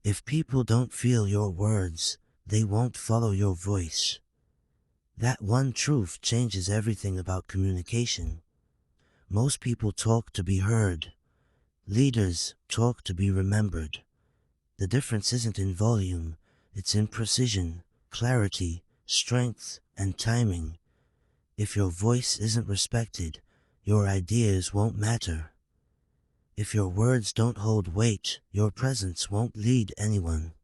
If people don't feel your words, they won't follow your voice. That one truth changes everything about communication. Most people talk to be heard. Leaders talk to be remembered. The difference isn't in volume, it's in precision, clarity, strength, and timing. If your voice isn't respected, your ideas won't matter. If your words don't hold weight, your presence won't lead anyone.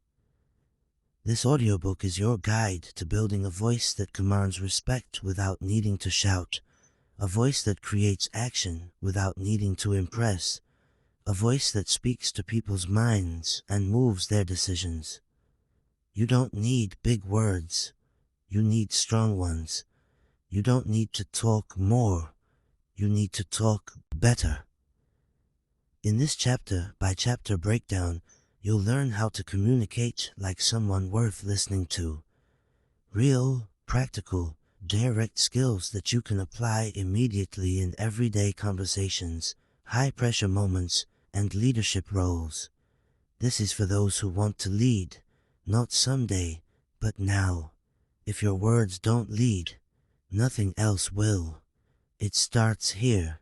This audiobook is your guide to building a voice that commands respect without needing to shout, a voice that creates action without needing to impress, a voice that speaks to people's minds and moves their decisions. You don't need big words. You need strong ones. You don't need to talk more. You need to talk better. In this chapter-by-chapter breakdown, you'll learn how to communicate like someone worth listening to. Real, practical, direct skills that you can apply immediately in everyday conversations, high-pressure moments, and leadership roles. This is for those who want to lead, not someday, but now. If your words don't lead, nothing else will. It starts here.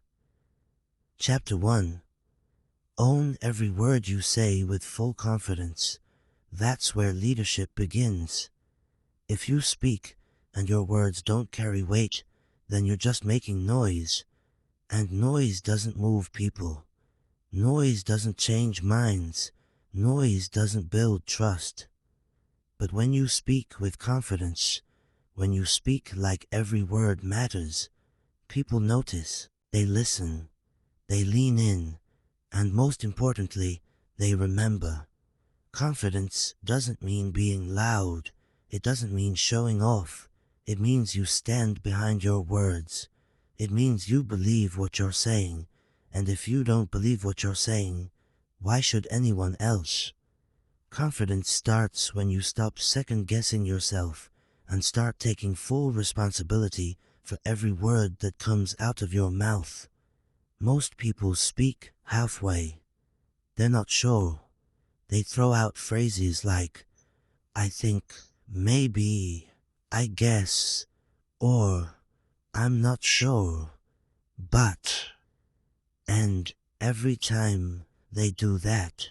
Chapter 1. Own every word you say with full confidence. That's where leadership begins. If you speak and your words don't carry weight, then you're just making noise. And noise doesn't move people. Noise doesn't change minds. Noise doesn't build trust. But when you speak with confidence, when you speak like every word matters, people notice, they listen, they lean in, and most importantly, they remember. Confidence doesn't mean being loud. It doesn't mean showing off. It means you stand behind your words. It means you believe what you're saying. And if you don't believe what you're saying, why should anyone else? Confidence starts when you stop second-guessing yourself and start taking full responsibility for every word that comes out of your mouth. Most people speak halfway. They're not sure. They throw out phrases like, I think, maybe, I guess, or I'm not sure, but. And every time they do that,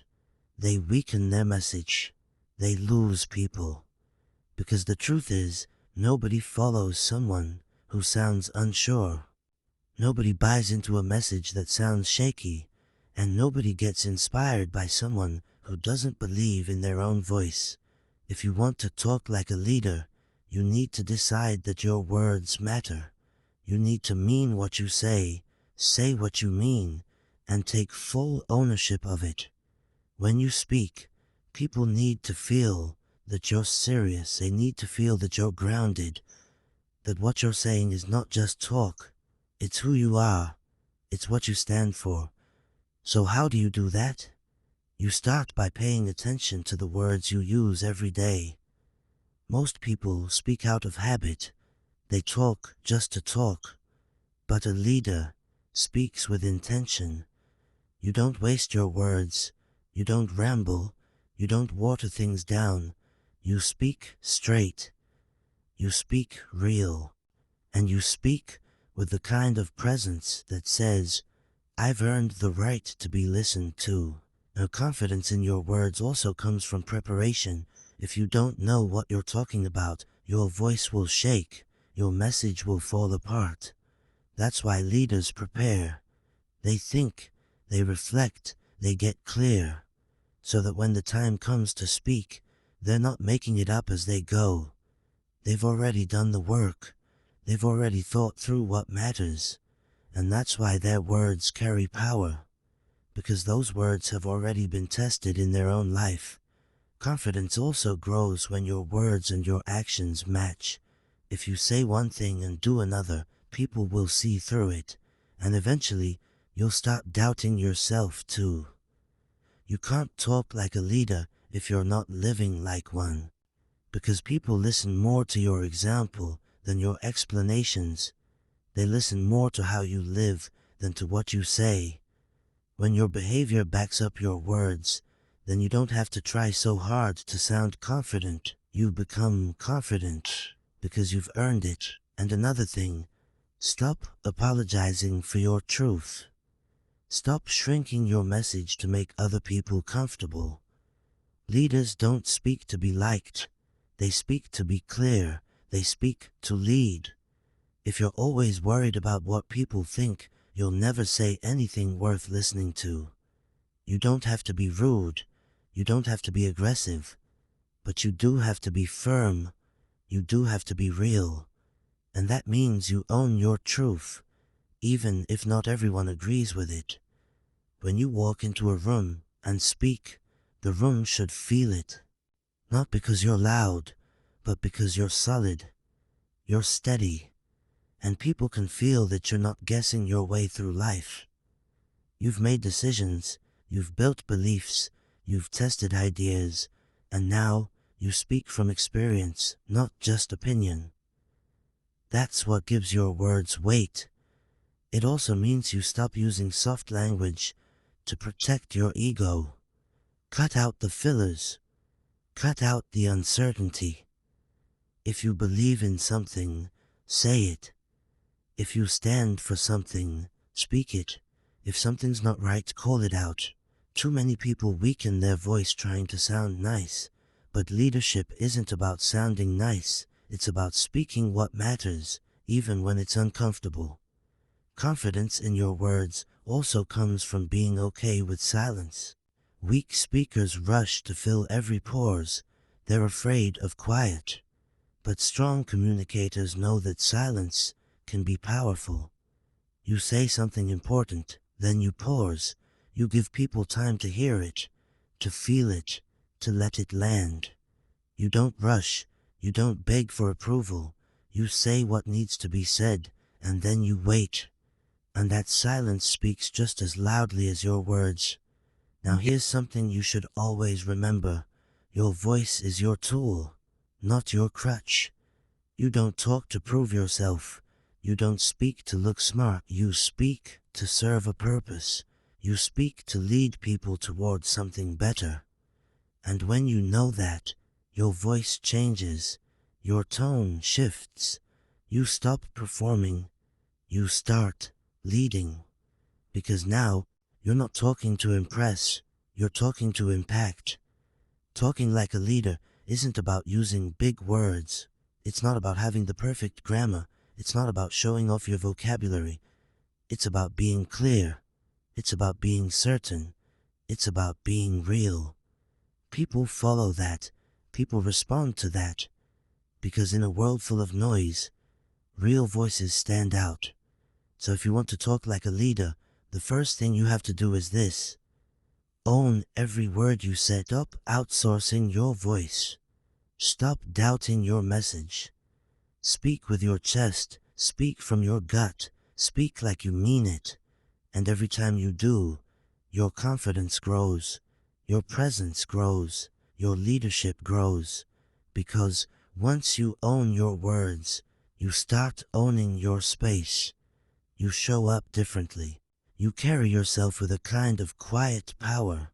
they weaken their message. They lose people. Because the truth is, nobody follows someone who sounds unsure. Nobody buys into a message that sounds shaky, and nobody gets inspired by someone who doesn't believe in their own voice. If you want to talk like a leader, you need to decide that your words matter. You need to mean what you say what you mean, and take full ownership of it. When you speak, people need to feel that you're serious. They need to feel that you're grounded, that what you're saying is not just talk. It's who you are. It's what you stand for. So how do you do that? You start by paying attention to the words you use every day. Most people speak out of habit. They talk just to talk. But a leader speaks with intention. You don't waste your words. You don't ramble. You don't water things down. You speak straight. You speak real. And you speak with the kind of presence that says, I've earned the right to be listened to. Now, confidence in your words also comes from preparation. If you don't know what you're talking about, your voice will shake. Your message will fall apart. That's why leaders prepare. They think, they reflect, they get clear, so that when the time comes to speak, they're not making it up as they go. They've already done the work. They've already thought through what matters. And that's why their words carry power, because those words have already been tested in their own life. Confidence also grows when your words and your actions match. If you say one thing and do another, people will see through it, and eventually you'll start doubting yourself too. You can't talk like a leader if you're not living like one, because people listen more to your example than your explanations. They listen more to how you live than to what you say. When your behavior backs up your words, then you don't have to try so hard to sound confident. You become confident because you've earned it. And another thing, stop apologizing for your truth. Stop shrinking your message to make other people comfortable. Leaders don't speak to be liked. They speak to be clear. They speak to lead. If you're always worried about what people think, you'll never say anything worth listening to. You don't have to be rude. You don't have to be aggressive. But you do have to be firm. You do have to be real. And that means you own your truth, even if not everyone agrees with it. When you walk into a room and speak, the room should feel it. Not because you're loud, but because you're solid. You're steady. And people can feel that you're not guessing your way through life. You've made decisions, you've built beliefs, you've tested ideas, and now you speak from experience, not just opinion. That's what gives your words weight. It also means you stop using soft language to protect your ego. Cut out the fillers. Cut out the uncertainty. If you believe in something, say it. If you stand for something, speak it. If something's not right, call it out. Too many people weaken their voice trying to sound nice. But leadership isn't about sounding nice. It's about speaking what matters, even when it's uncomfortable. Confidence in your words also comes from being okay with silence. Weak speakers rush to fill every pause. They're afraid of quiet. But strong communicators know that silence can be powerful. You say something important, then you pause. You give people time to hear it, to feel it, to let it land. You don't rush. You don't beg for approval. You say what needs to be said, and then you wait. And that silence speaks just as loudly as your words. Now here's something you should always remember. Your voice is your tool, not your crutch. You don't talk to prove yourself. You don't speak to look smart. You speak to serve a purpose. You speak to lead people towards something better. And when you know that, your voice changes. Your tone shifts. You stop performing. You start leading. Because now, you're not talking to impress. You're talking to impact. Talking like a leader isn't about using big words. It's not about having the perfect grammar. It's not about showing off your vocabulary. It's about being clear. It's about being certain. It's about being real. People follow that. People respond to that. Because in a world full of noise, real voices stand out. So if you want to talk like a leader, the first thing you have to do is this. Own every word you say. Stop outsourcing your voice. Stop doubting your message. Speak with your chest. Speak from your gut. Speak like you mean it. And every time you do, your confidence grows. Your presence grows. Your leadership grows. Because once you own your words, you start owning your space. You show up differently. You carry yourself with a kind of quiet power.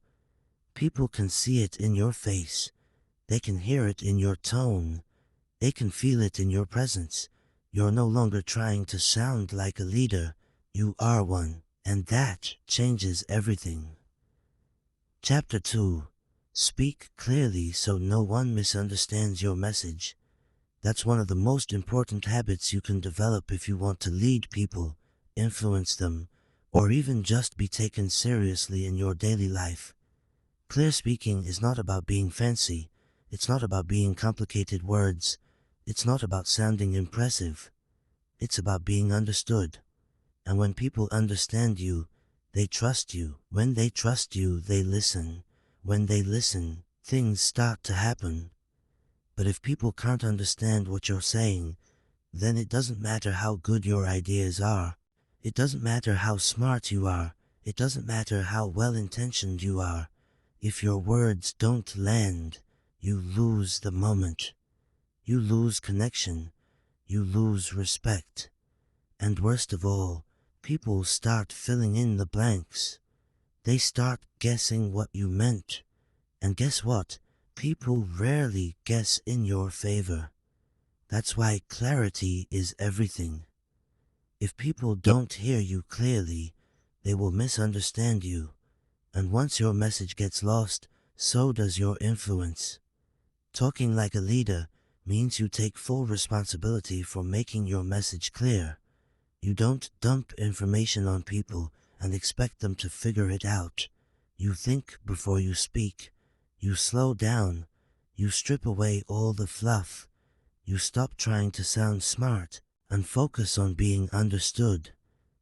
People can see it in your face. They can hear it in your tone. They can feel it in your presence. You're no longer trying to sound like a leader. You are one. And that changes everything. Chapter 2. Speak clearly so no one misunderstands your message. That's one of the most important habits you can develop if you want to lead people, influence them, or even just be taken seriously in your daily life. Clear speaking is not about being fancy. It's not about being complicated words. It's not about sounding impressive. It's about being understood. And when people understand you, they trust you. When they trust you, they listen. When they listen, things start to happen. But if people can't understand what you're saying, then it doesn't matter how good your ideas are. It doesn't matter how smart you are. It doesn't matter how well-intentioned you are. If your words don't land, you lose the moment. You lose connection. You lose respect. And worst of all, people start filling in the blanks. They start guessing what you meant. And guess what? People rarely guess in your favor. That's why clarity is everything. If people don't hear you clearly, they will misunderstand you. And once your message gets lost, so does your influence. Talking like a leader means you take full responsibility for making your message clear. You don't dump information on people and expect them to figure it out. You think before you speak. You slow down. You strip away all the fluff. You stop trying to sound smart and focus on being understood.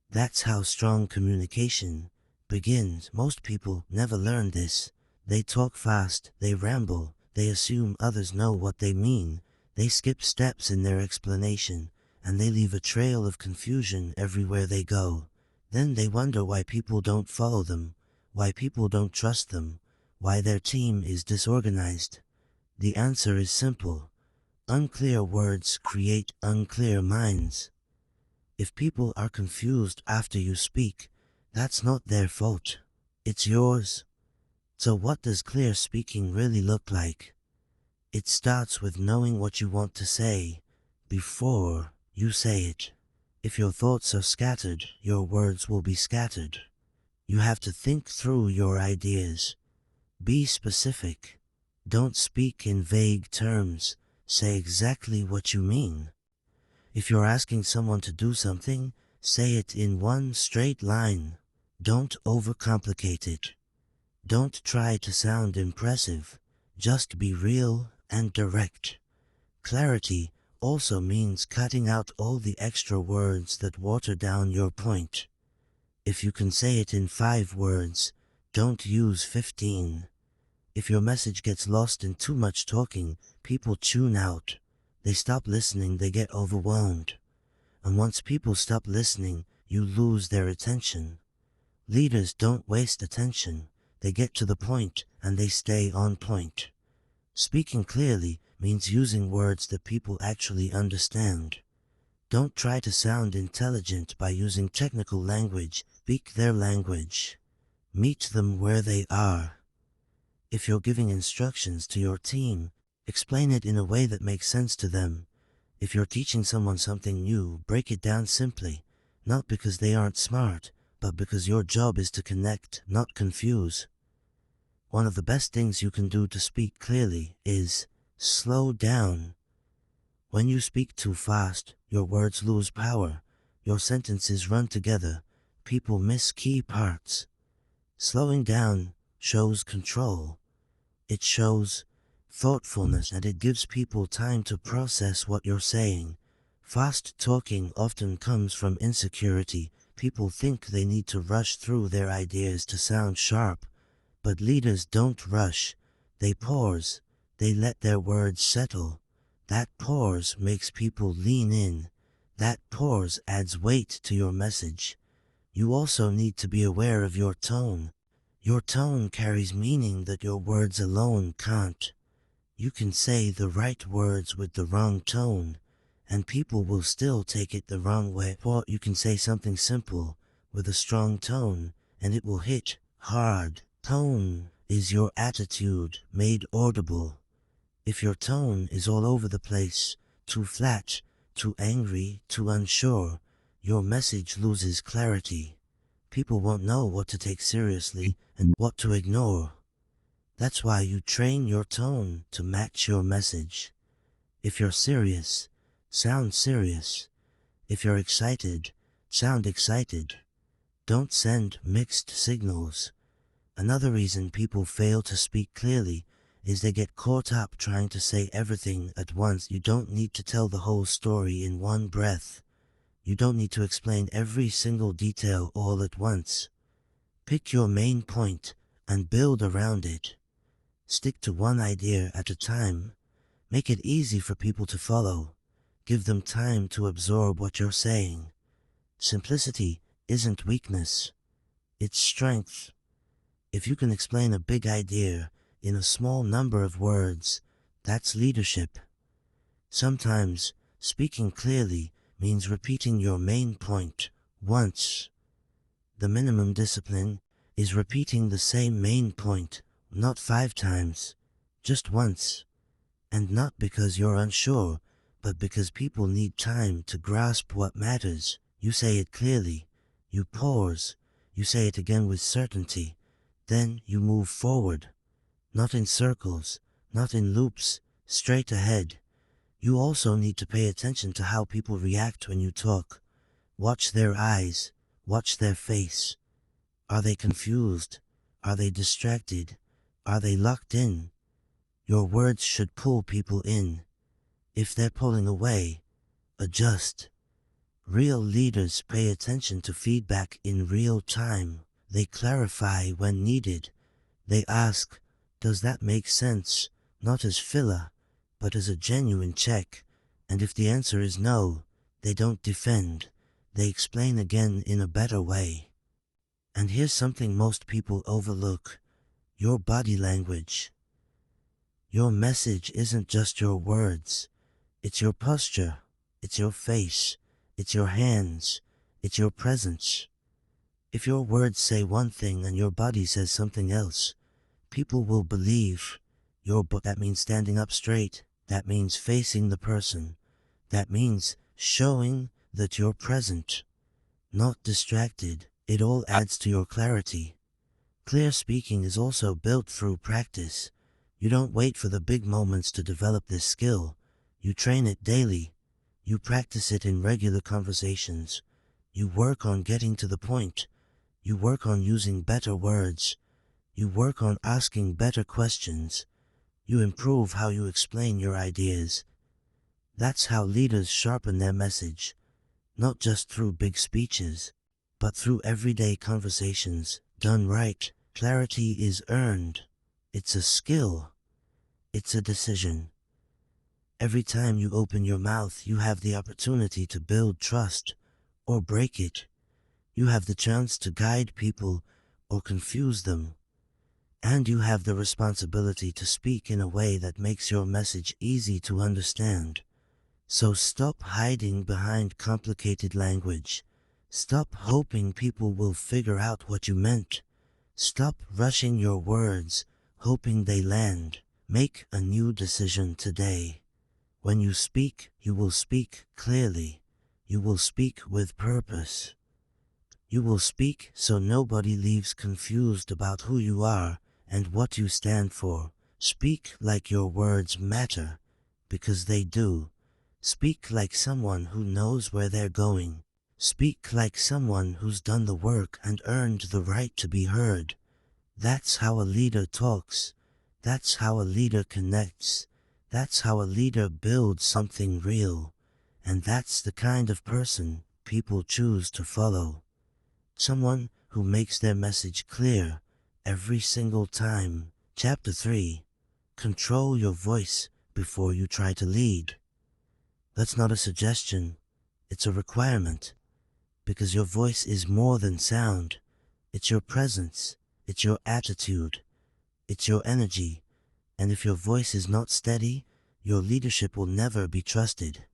That's how strong communication begins. Most people never learn this. They talk fast, they ramble, they assume others know what they mean, they skip steps in their explanation, and they leave a trail of confusion everywhere they go. Then they wonder why people don't follow them, why people don't trust them, why their team is disorganized. The answer is simple. Unclear words create unclear minds. If people are confused after you speak, that's not their fault. It's yours. So what does clear speaking really look like? It starts with knowing what you want to say before you say it. If your thoughts are scattered, your words will be scattered. You have to think through your ideas. Be specific. Don't speak in vague terms. Say exactly what you mean. If you're asking someone to do something, say it in one straight line. Don't overcomplicate it. Don't try to sound impressive. Just be real and direct. Clarity also means cutting out all the extra words that water down your point. If you can say it in 5 words, don't use 15. If your message gets lost in too much talking, people tune out. They stop listening, they get overwhelmed. And once people stop listening, you lose their attention. Leaders don't waste attention. They get to the point and they stay on point. Speaking clearly means using words that people actually understand. Don't try to sound intelligent by using technical language. Speak their language. Meet them where they are. If you're giving instructions to your team, explain it in a way that makes sense to them. If you're teaching someone something new, break it down simply, not because they aren't smart, but because your job is to connect, not confuse. One of the best things you can do to speak clearly is slow down. When you speak too fast, your words lose power, your sentences run together, people miss key parts. Slowing down shows control. It shows thoughtfulness, and it gives people time to process what you're saying. Fast talking often comes from insecurity. People think they need to rush through their ideas to sound sharp. But leaders don't rush. They pause. They let their words settle. That pause makes people lean in. That pause adds weight to your message. You also need to be aware of your tone. Your tone carries meaning that your words alone can't. You can say the right words with the wrong tone, and people will still take it the wrong way. Or you can say something simple with a strong tone, and it will hit hard. Tone is your attitude made audible. If your tone is all over the place, too flat, too angry, too unsure, your message loses clarity. People won't know what to take seriously and what to ignore. That's why you train your tone to match your message. If you're serious, sound serious. If you're excited, sound excited. Don't send mixed signals. Another reason people fail to speak clearly is they get caught up trying to say everything at once. You don't need to tell the whole story in one breath. You don't need to explain every single detail all at once. Pick your main point and build around it. Stick to one idea at a time. Make it easy for people to follow. Give them time to absorb what you're saying. Simplicity isn't weakness. It's strength. If you can explain a big idea in a small number of words, that's leadership. Sometimes speaking clearly means repeating your main point once. The minimum discipline is repeating the same main point not 5 times, just once. And not because you're unsure, but because people need time to grasp what matters. You say it clearly. You pause. You say it again with certainty. Then you move forward. Not in circles, not in loops, straight ahead. You also need to pay attention to how people react when you talk. Watch their eyes. Watch their face. Are they confused? Are they distracted? Are they locked in? Your words should pull people in. If they're pulling away, adjust. Real leaders pay attention to feedback in real time. They clarify when needed. They ask, does that make sense? Not as filler, but as a genuine check. And if the answer is no, they don't defend. They explain again in a better way. And here's something most people overlook: your body language. Your message isn't just your words. It's your posture. It's your face. It's your hands. It's your presence. If your words say one thing and your body says something else, people will believe. That means standing up straight. That means facing the person. That means showing that you're present, not distracted. It all adds to your clarity. Clear speaking is also built through practice. You don't wait for the big moments to develop this skill. You train it daily. You practice it in regular conversations. You work on getting to the point. You work on using better words. You work on asking better questions. You improve how you explain your ideas. That's how leaders sharpen their message, not just through big speeches, but through everyday conversations done right. Clarity is earned. It's a skill. It's a decision. Every time you open your mouth, you have the opportunity to build trust or break it. You have the chance to guide people or confuse them. And you have the responsibility to speak in a way that makes your message easy to understand. So stop hiding behind complicated language. Stop hoping people will figure out what you meant. Stop rushing your words, hoping they land. Make a new decision today. When you speak, you will speak clearly. You will speak with purpose. You will speak so nobody leaves confused about who you are and what you stand for. Speak like your words matter, because they do. Speak like someone who knows where they're going. Speak like someone who's done the work and earned the right to be heard. That's how a leader talks. That's how a leader connects. That's how a leader builds something real. And that's the kind of person people choose to follow. Someone who makes their message clear every single time. Chapter 3. Control your voice before you try to lead. That's not a suggestion. It's a requirement. Because your voice is more than sound. It's your presence. It's your attitude. It's your energy. And if your voice is not steady, your leadership will never be trusted.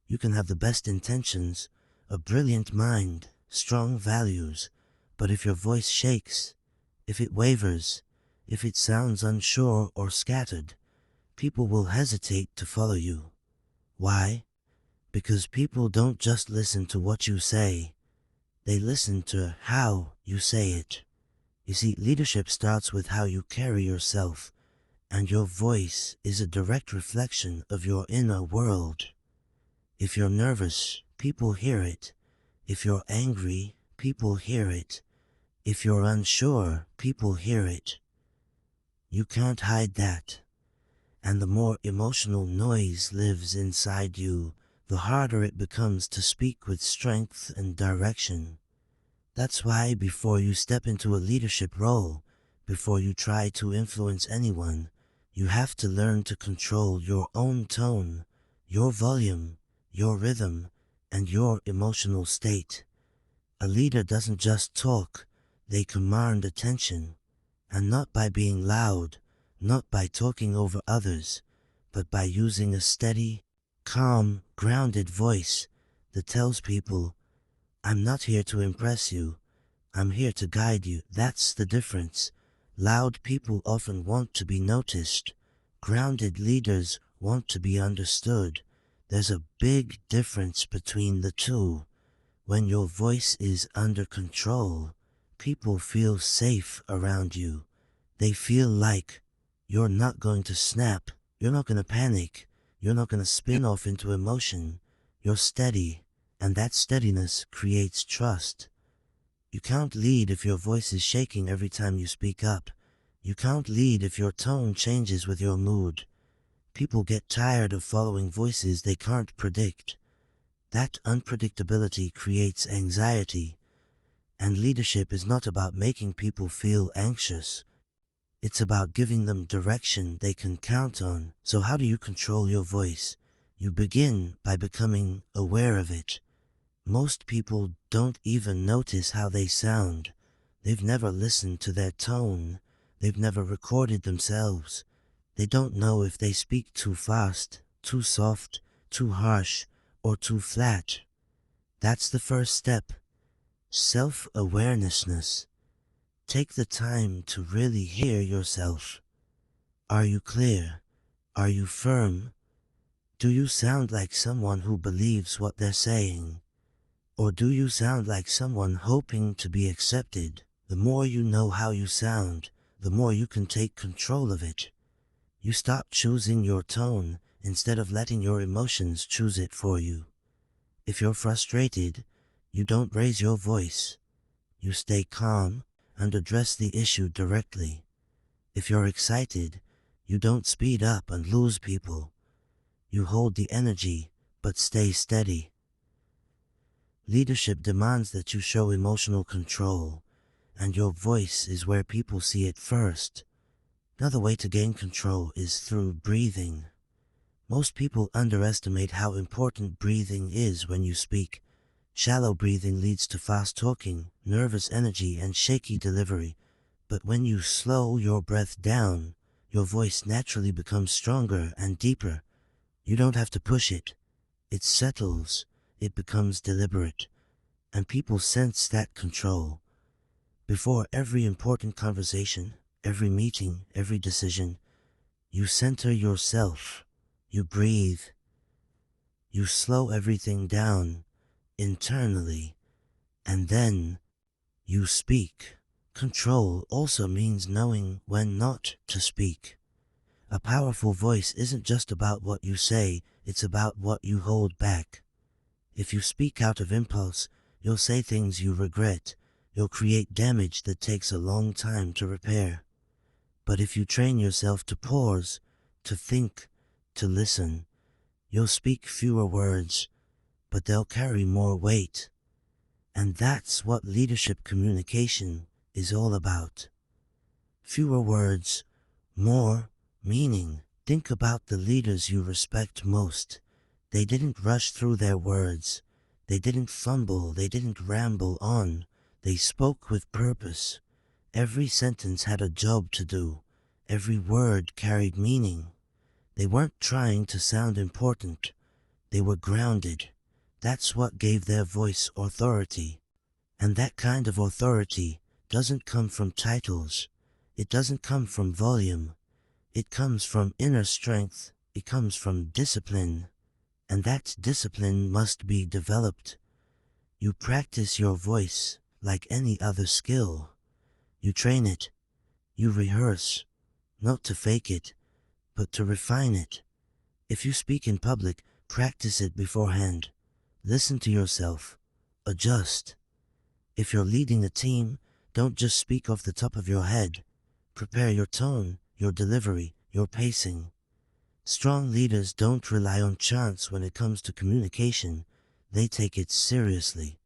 You can have the best intentions, a brilliant mind, strong values, but if your voice shakes, if it wavers, if it sounds unsure or scattered, people will hesitate to follow you. Why? Because people don't just listen to what you say, they listen to how you say it. You see, leadership starts with how you carry yourself, and your voice is a direct reflection of your inner world. If you're nervous, people hear it. If you're angry, people hear it. If you're unsure, people hear it. You can't hide that. And the more emotional noise lives inside you, the harder it becomes to speak with strength and direction. That's why before you step into a leadership role, before you try to influence anyone, you have to learn to control your own tone, your volume, your rhythm, and your emotional state. A leader doesn't just talk, they command attention. And not by being loud, not by talking over others, but by using a steady, calm, grounded voice that tells people, I'm not here to impress you, I'm here to guide you. That's the difference. Loud people often want to be noticed. Grounded leaders want to be understood. There's a big difference between the two. When your voice is under control, people feel safe around you. They feel like you're not going to snap, you're not going to panic, you're not going to spin off into emotion. You're steady, and that steadiness creates trust. You can't lead if your voice is shaking every time you speak up. You can't lead if your tone changes with your mood. People get tired of following voices they can't predict. That unpredictability creates anxiety, and leadership is not about making people feel anxious. It's about giving them direction they can count on. So how do you control your voice? You begin by becoming aware of it. Most people don't even notice how they sound. They've never listened to their tone. They've never recorded themselves. They don't know if they speak too fast, too soft, too harsh, or too flat. That's the first step. Self-awareness. Take the time to really hear yourself. Are you clear? Are you firm? Do you sound like someone who believes what they're saying? Or do you sound like someone hoping to be accepted? The more you know how you sound, the more you can take control of it. You stop choosing your tone instead of letting your emotions choose it for you. If you're frustrated, you don't raise your voice. You stay calm and address the issue directly. If you're excited, you don't speed up and lose people. You hold the energy, but stay steady. Leadership demands that you show emotional control, and your voice is where people see it first. Another way to gain control is through breathing. Most people underestimate how important breathing is when you speak. Shallow breathing leads to fast talking, nervous energy, and shaky delivery. But when you slow your breath down, your voice naturally becomes stronger and deeper. You don't have to push it. It settles. It becomes deliberate. And people sense that control. Before every important conversation, every meeting, every decision, you center yourself. You breathe. You slow everything down internally, and then you speak. Control also means knowing when not to speak. A powerful voice isn't just about what you say, it's about what you hold back. If you speak out of impulse, you'll say things you regret. You'll create damage that takes a long time to repair. But if you train yourself to pause, to think, to listen, you'll speak fewer words, but they'll carry more weight. And that's what leadership communication is all about. Fewer words, more meaning. Think about the leaders you respect most. They didn't rush through their words. They didn't fumble. They didn't ramble on. They spoke with purpose. Every sentence had a job to do. Every word carried meaning. They weren't trying to sound important. They were grounded. That's what gave their voice authority. And that kind of authority doesn't come from titles. It doesn't come from volume. It comes from inner strength. It comes from discipline. And that discipline must be developed. You practice your voice like any other skill. You train it. You rehearse, not to fake it, but to refine it. If you speak in public, practice it beforehand. Listen to yourself. Adjust. If you're leading a team, don't just speak off the top of your head. Prepare your tone, your delivery, your pacing. Strong leaders don't rely on chance when it comes to communication. They take it seriously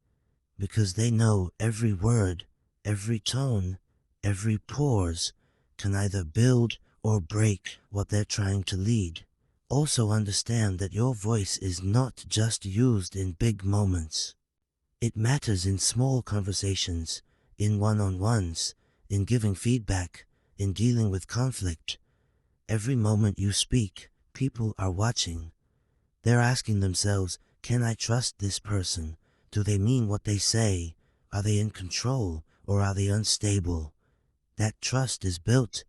because they know every word, every tone, every pause can either build or break what they're trying to lead. Also understand that your voice is not just used in big moments. It matters in small conversations, in one-on-ones, in giving feedback, in dealing with conflict. Every moment you speak, people are watching. They're asking themselves, can I trust this person? Do they mean what they say? Are they in control or are they unstable? That trust is built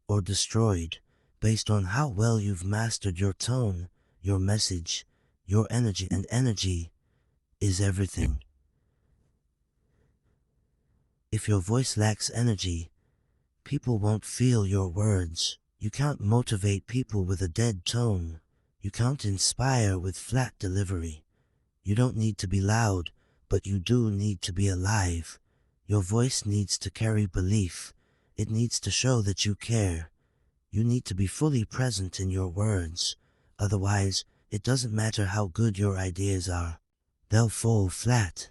or destroyed based on how well you've mastered your tone, your message, your energy, and energy is everything. If your voice lacks energy, people won't feel your words. You can't motivate people with a dead tone. You can't inspire with flat delivery. You don't need to be loud, but you do need to be alive. Your voice needs to carry belief. It needs to show that you care. You need to be fully present in your words. Otherwise, it doesn't matter how good your ideas are. They'll fall flat.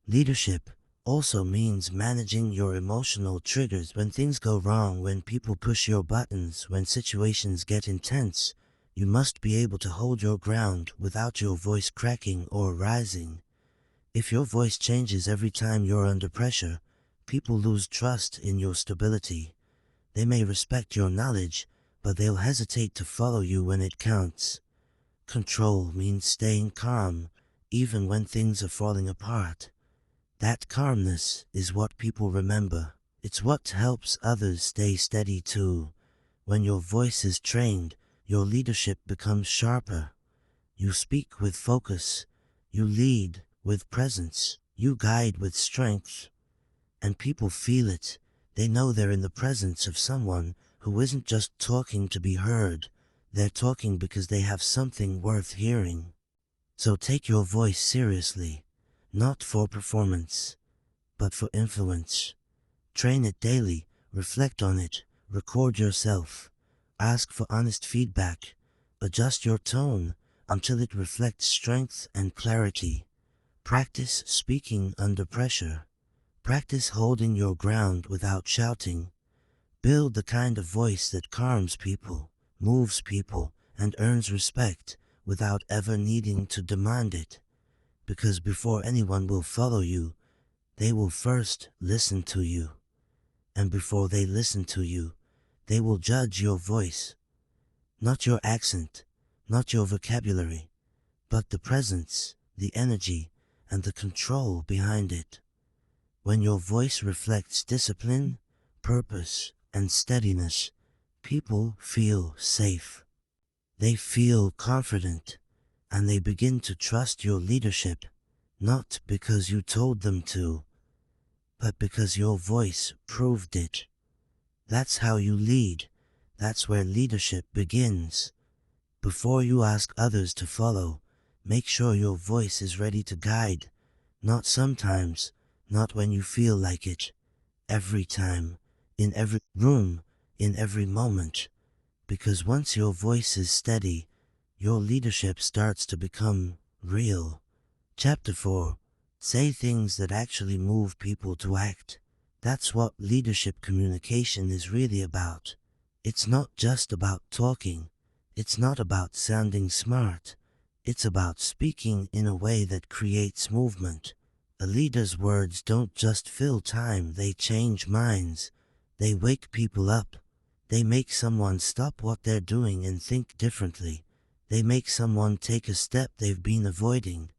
Leadership also means managing your emotional triggers. When things go wrong, when people push your buttons, when situations get intense, you must be able to hold your ground without your voice cracking or rising. If your voice changes every time you're under pressure, people lose trust in your stability. They may respect your knowledge, but they'll hesitate to follow you when it counts. Control means staying calm, even when things are falling apart. That calmness is what people remember. It's what helps others stay steady too. When your voice is trained, your leadership becomes sharper. You speak with focus. You lead with presence. You guide with strength. And people feel it. They know they're in the presence of someone who isn't just talking to be heard. They're talking because they have something worth hearing. So take your voice seriously. Not for performance, but for influence. Train it daily, reflect on it, record yourself, ask for honest feedback, adjust your tone until it reflects strength and clarity. Practice speaking under pressure. Practice holding your ground without shouting. Build the kind of voice that calms people, moves people, and earns respect without ever needing to demand it. Because before anyone will follow you, they will first listen to you. And before they listen to you, they will judge your voice. Not your accent, not your vocabulary, but the presence, the energy, and the control behind it. When your voice reflects discipline, purpose, and steadiness, people feel safe. They feel confident, and they begin to trust your leadership, not because you told them to, but because your voice proved it. That's how you lead. That's where leadership begins. Before you ask others to follow, make sure your voice is ready to guide. Not sometimes, not when you feel like it. Every time, in every room, in every moment. Because once your voice is steady, your leadership starts to become real. Chapter 4. Say things that actually move people to act. That's what leadership communication is really about. It's not just about talking. It's not about sounding smart. It's about speaking in a way that creates movement. A leader's words don't just fill time, they change minds. They wake people up. They make someone stop what they're doing and think differently. They make someone take a step they've been avoiding.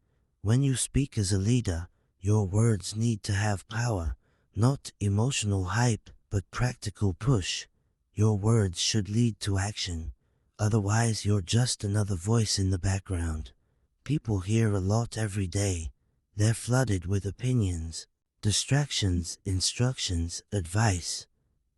When you speak as a leader, your words need to have power, not emotional hype, but practical push. Your words should lead to action. Otherwise, you're just another voice in the background. People hear a lot every day. They're flooded with opinions, distractions, instructions, advice.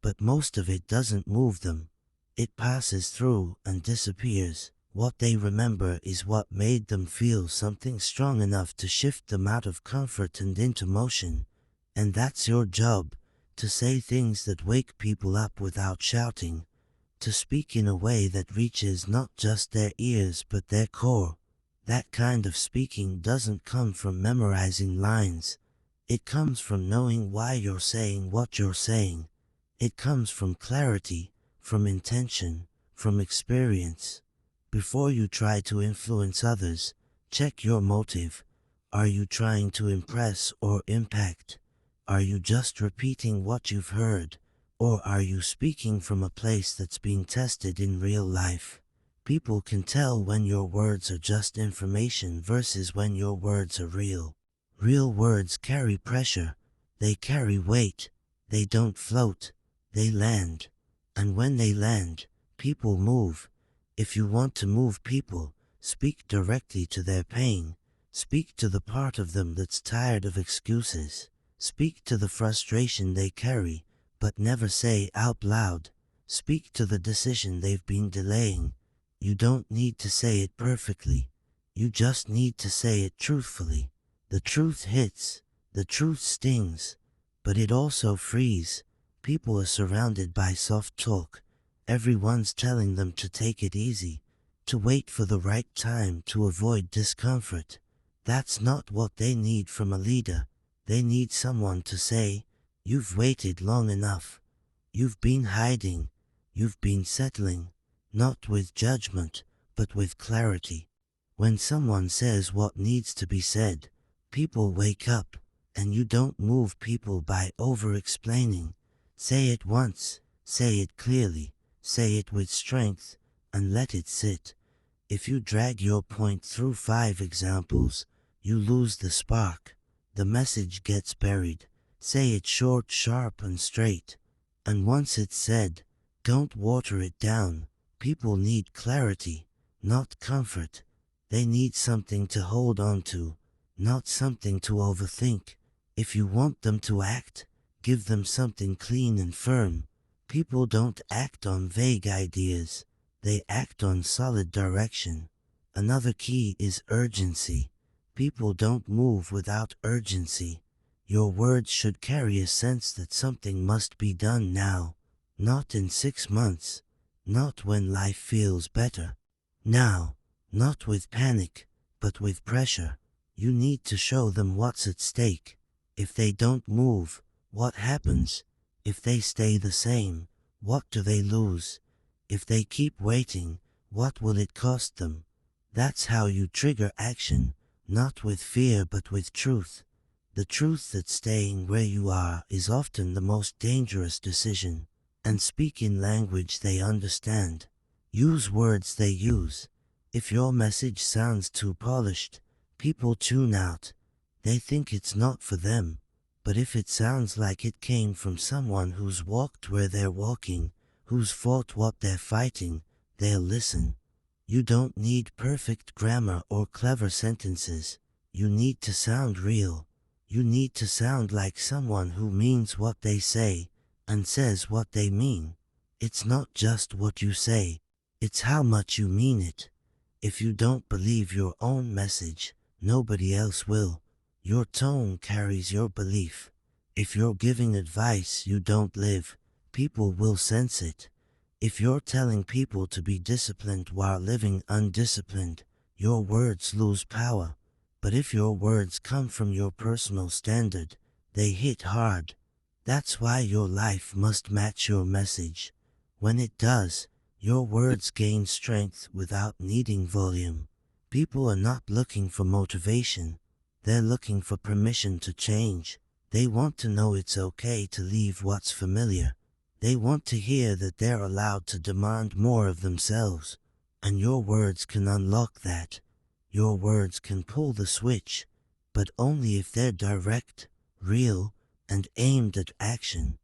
But most of it doesn't move them. It passes through and disappears. What they remember is what made them feel something strong enough to shift them out of comfort and into motion. And that's your job, to say things that wake people up without shouting, to speak in a way that reaches not just their ears but their core. That kind of speaking doesn't come from memorizing lines. It comes from knowing why you're saying what you're saying. It comes from clarity, from intention, from experience. Before you try to influence others, check your motive. Are you trying to impress or impact? Are you just repeating what you've heard? Or are you speaking from a place that's being tested in real life? People can tell when your words are just information versus when your words are real. Real words carry pressure. They carry weight. They don't float, they land. And when they land, people move. If you want to move people, speak directly to their pain. Speak to the part of them that's tired of excuses. Speak to the frustration they carry, but never say out loud. Speak to the decision they've been delaying. You don't need to say it perfectly. You just need to say it truthfully. The truth hits, the truth stings, but it also frees. People are surrounded by soft talk. Everyone's telling them to take it easy, to wait for the right time, to avoid discomfort. That's not what they need from a leader. They need someone to say, "You've waited long enough. You've been hiding. You've been settling," not with judgment, but with clarity. When someone says what needs to be said, people wake up, and you don't move people by over-explaining. Say it once, say it clearly, say it with strength, and let it sit. If you drag your point through 5 examples, you lose the spark. The message gets buried. Say it short, sharp, and straight. And once it's said, don't water it down. People need clarity, not comfort. They need something to hold on to, not something to overthink. If you want them to act, give them something clean and firm. People don't act on vague ideas. They act on solid direction. Another key is urgency. People don't move without urgency. Your words should carry a sense that something must be done now, not in 6 months, not when life feels better. Now, not with panic, but with pressure. You need to show them what's at stake. If they don't move, what happens? If they stay the same, what do they lose? If they keep waiting, what will it cost them? That's how you trigger action, not with fear but with truth. The truth that staying where you are is often the most dangerous decision. And speak in language they understand. Use words they use. If your message sounds too polished, people tune out. They think it's not for them. But if it sounds like it came from someone who's walked where they're walking, who's fought what they're fighting, they'll listen. You don't need perfect grammar or clever sentences. You need to sound real. You need to sound like someone who means what they say and says what they mean. It's not just what you say, it's how much you mean it. If you don't believe your own message, nobody else will. Your tone carries your belief. If you're giving advice you don't live, people will sense it. If you're telling people to be disciplined while living undisciplined, your words lose power. But if your words come from your personal standard, they hit hard. That's why your life must match your message. When it does, your words gain strength without needing volume. People are not looking for motivation. They're looking for permission to change. They want to know it's okay to leave what's familiar. They want to hear that they're allowed to demand more of themselves. And your words can unlock that. Your words can pull the switch, but only if they're direct, real, and aimed at action.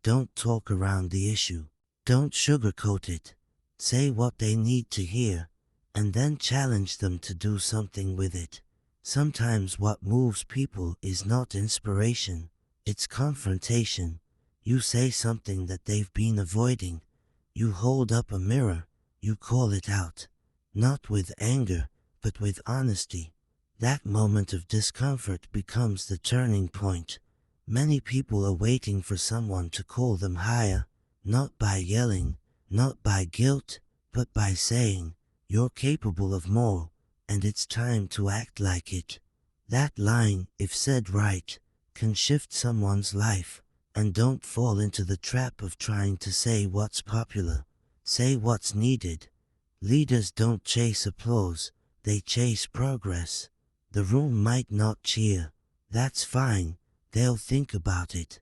Don't talk around the issue. Don't sugarcoat it. Say what they need to hear, and then challenge them to do something with it. Sometimes what moves people is not inspiration, it's confrontation. You say something that they've been avoiding. You hold up a mirror, you call it out. Not with anger, but with honesty. That moment of discomfort becomes the turning point. Many people are waiting for someone to call them higher, not by yelling, not by guilt, but by saying, "You're capable of more, and it's time to act like it." That line, if said right, can shift someone's life. And don't fall into the trap of trying to say what's popular. Say what's needed. Leaders don't chase applause, they chase progress. The room might not cheer. That's fine. They'll think about it.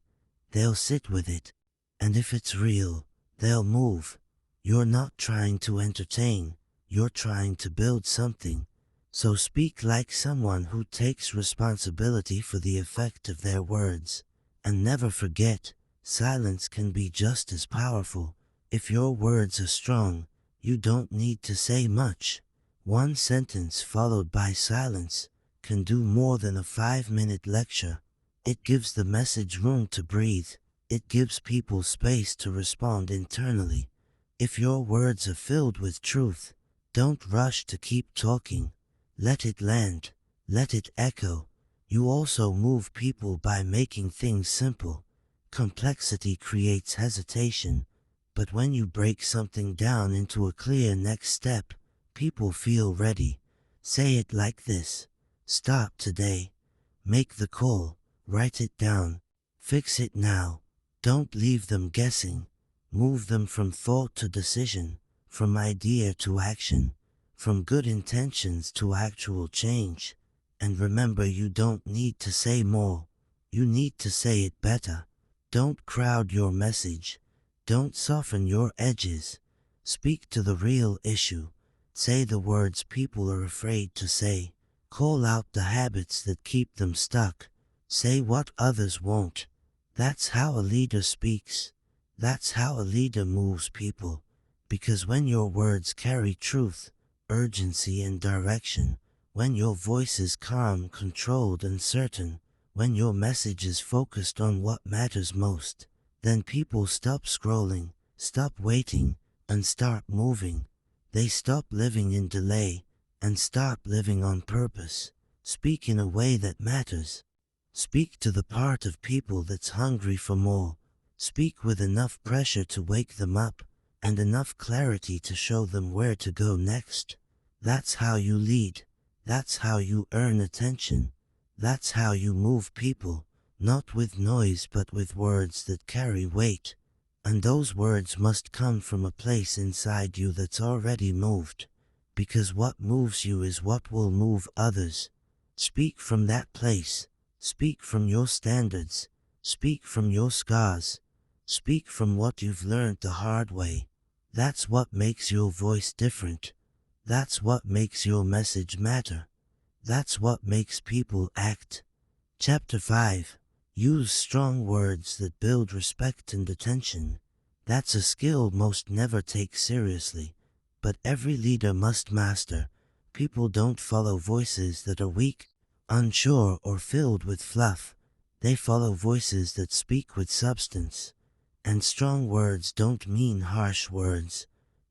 They'll sit with it. And if it's real, they'll move. You're not trying to entertain. You're trying to build something. So speak like someone who takes responsibility for the effect of their words. And never forget, Silence can be just as powerful. If your words are strong, you don't need to say much. One sentence followed by silence can do more than a 5-minute lecture. It gives the message room to breathe. It gives people space to respond internally. If your words are filled with truth, don't rush to keep talking. Let it land. Let it echo. You also move people by making things simple. Complexity creates hesitation, but when you break something down into a clear next step, people feel ready. Say it like this: stop today. Make the call. Write it down. Fix it now. Don't leave them guessing. Move them from thought to decision, from idea to action, from good intentions to actual change. And remember, you don't need to say more. You need to say it better. Don't crowd your message. Don't soften your edges. Speak to the real issue. Say the words people are afraid to say. Call out the habits that keep them stuck. Say what others won't. That's how a leader speaks. That's how a leader moves people. Because when your words carry truth, urgency, and direction, when your voice is calm, controlled, and certain, when your message is focused on what matters most, then people stop scrolling, stop waiting, and start moving. They stop living in delay and start living on purpose. Speak in a way that matters. Speak to the part of people that's hungry for more. Speak with enough pressure to wake them up and enough clarity to show them where to go next. That's how you lead. That's how you earn attention. That's how you move people, not with noise but with words that carry weight. And those words must come from a place inside you that's already moved, because what moves you is what will move others. Speak from that place. Speak from your standards. Speak from your scars. Speak from what you've learned the hard way. That's what makes your voice different. That's what makes your message matter. That's what makes people act. Chapter 5. Use strong words that build respect and attention. That's a skill most never take seriously, but every leader must master. People don't follow voices that are weak, unsure, or filled with fluff. They follow voices that speak with substance. And strong words don't mean harsh words.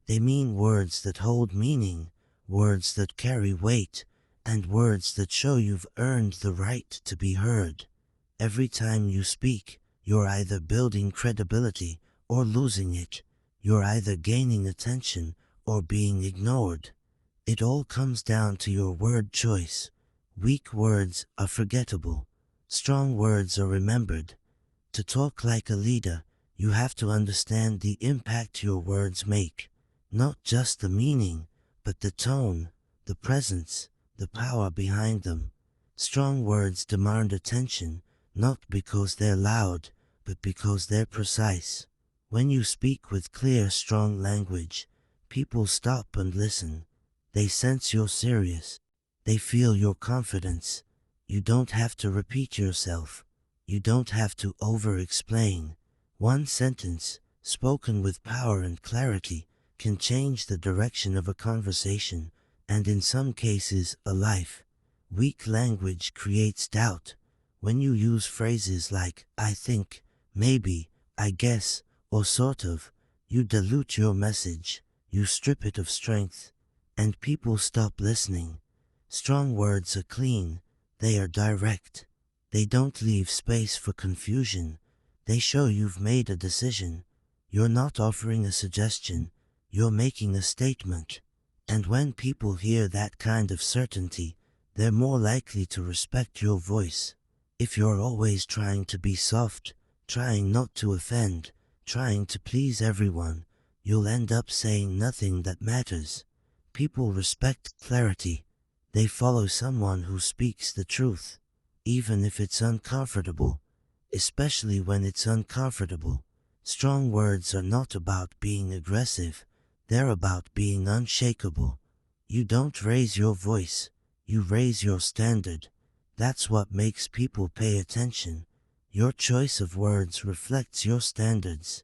They mean words that hold meaning, words that carry weight, and words that show you've earned the right to be heard. Every time you speak, you're either building credibility or losing it. You're either gaining attention or being ignored. It all comes down to your word choice. Weak words are forgettable. Strong words are remembered. To talk like a leader, you have to understand the impact your words make. Not just the meaning, but the tone, the presence, the power behind them. Strong words demand attention, not because they're loud, but because they're precise. When you speak with clear, strong language, people stop and listen. They sense you're serious. They feel your confidence. You don't have to repeat yourself. You don't have to over-explain. One sentence, spoken with power and clarity, can change the direction of a conversation, and in some cases, a life. Weak language creates doubt. When you use phrases like, I think, maybe, I guess, or sort of, you dilute your message, you strip it of strength, and people stop listening. Strong words are clean, they are direct. They don't leave space for confusion. They show you've made a decision. You're not offering a suggestion, you're making a statement. And when people hear that kind of certainty, they're more likely to respect your voice. If you're always trying to be soft, trying not to offend, trying to please everyone, you'll end up saying nothing that matters. People respect clarity. They follow someone who speaks the truth, even if it's uncomfortable, especially when it's uncomfortable. Strong words are not about being aggressive, they're about being unshakable. You don't raise your voice, you raise your standard. That's what makes people pay attention. Your choice of words reflects your standards.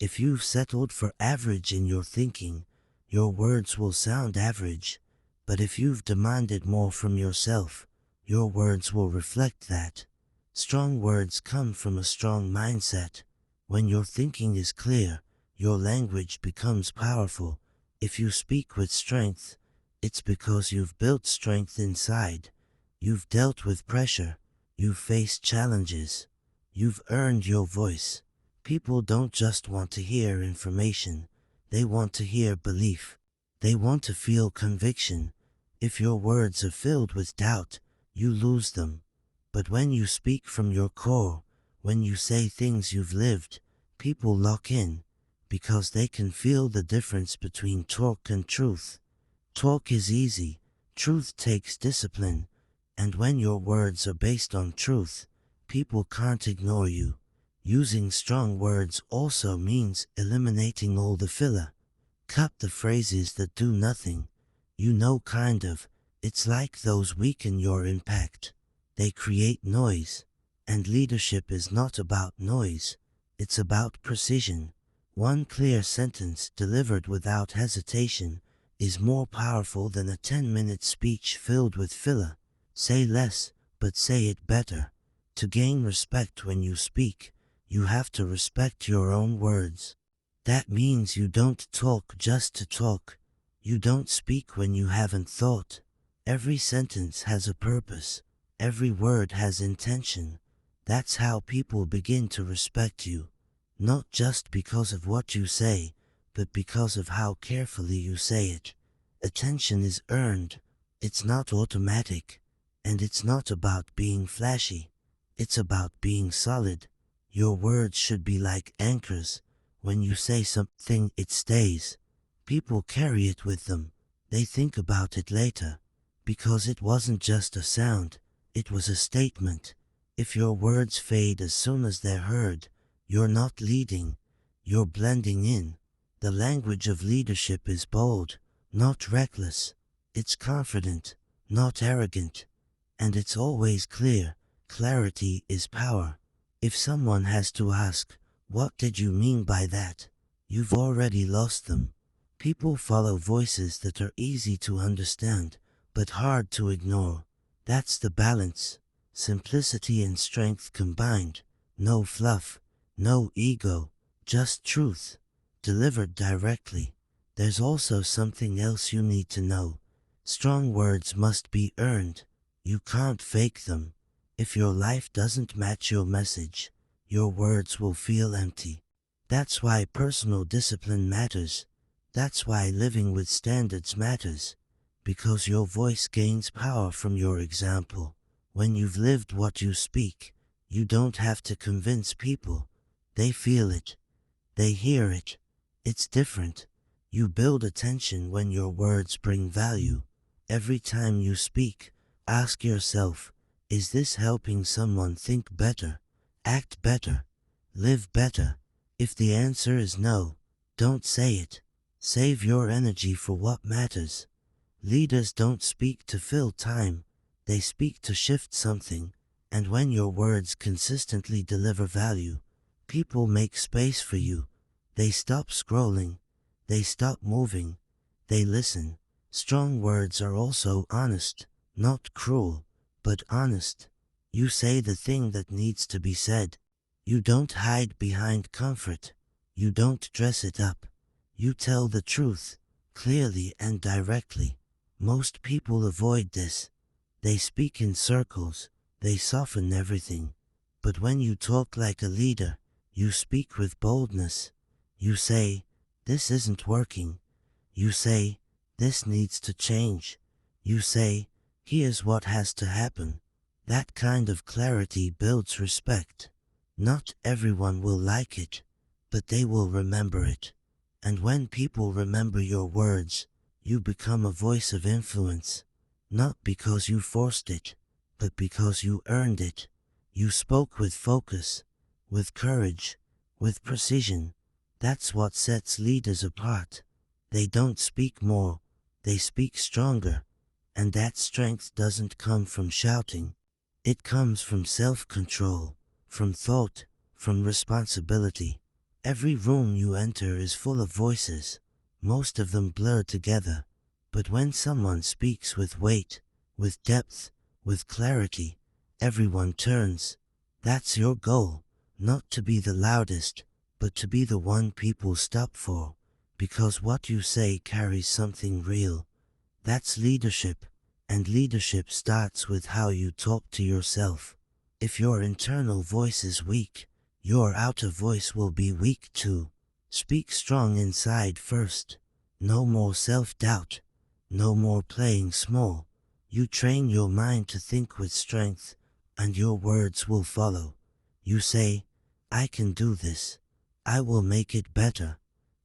If you've settled for average in your thinking, your words will sound average. But if you've demanded more from yourself, your words will reflect that. Strong words come from a strong mindset. When your thinking is clear, your language becomes powerful. If you speak with strength, it's because you've built strength inside. You've dealt with pressure. You've faced challenges. You've earned your voice. People don't just want to hear information. They want to hear belief. They want to feel conviction. If your words are filled with doubt, you lose them. But when you speak from your core, when you say things you've lived, people lock in, because they can feel the difference between talk and truth. Talk is easy, truth takes discipline, and when your words are based on truth, people can't ignore you. Using strong words also means eliminating all the filler. Cut the phrases that do nothing. You know, kind of. It's like those weaken your impact. They create noise. And leadership is not about noise. It's about precision. One clear sentence delivered without hesitation is more powerful than a 10-minute speech filled with filler. Say less, but say it better. To gain respect when you speak, you have to respect your own words. That means you don't talk just to talk. You don't speak when you haven't thought. Every sentence has a purpose. Every word has intention. That's how people begin to respect you. Not just because of what you say, but because of how carefully you say it. Attention is earned. It's not automatic. And it's not about being flashy. It's about being solid. Your words should be like anchors. When you say something, it stays. People carry it with them. They think about it later. Because it wasn't just a sound, it was a statement. If your words fade as soon as they're heard, you're not leading, you're blending in. The language of leadership is bold, not reckless. It's confident, not arrogant. And it's always clear. Clarity is power. If someone has to ask, "What did you mean by that?" you've already lost them. People follow voices that are easy to understand, but hard to ignore. That's the balance. Simplicity and strength combined. No fluff, no ego, just truth, delivered directly. There's also something else you need to know. Strong words must be earned. You can't fake them. If your life doesn't match your message, your words will feel empty. That's why personal discipline matters. That's why living with standards matters. Because your voice gains power from your example. When you've lived what you speak, you don't have to convince people. They feel it. They hear it. It's different. You build attention when your words bring value. Every time you speak, ask yourself, is this helping someone think better, act better, live better? If the answer is no, don't say it. Save your energy for what matters. Leaders don't speak to fill time, they speak to shift something, and when your words consistently deliver value, people make space for you. They stop scrolling, they stop moving, they listen. Strong words are also honest, not cruel, but honest. You say the thing that needs to be said. You don't hide behind comfort. You don't dress it up. You tell the truth, clearly and directly. Most people avoid this. They speak in circles. They soften everything. But when you talk like a leader, you speak with boldness. You say, "This isn't working." You say, "This needs to change." You say, "Here's what has to happen." That kind of clarity builds respect. Not everyone will like it, but they will remember it. And when people remember your words, you become a voice of influence. Not because you forced it, but because you earned it. You spoke with focus, with courage, with precision. That's what sets leaders apart. They don't speak more, they speak stronger. And that strength doesn't come from shouting. It comes from self-control, from thought, from responsibility. Every room you enter is full of voices, most of them blur together. But when someone speaks with weight, with depth, with clarity, everyone turns. That's your goal, not to be the loudest, but to be the one people stop for, because what you say carries something real. That's leadership, and leadership starts with how you talk to yourself. If your internal voice is weak, your outer voice will be weak too. Speak strong inside first. No more self-doubt. No more playing small. You train your mind to think with strength, and your words will follow. You say, I can do this. I will make it better.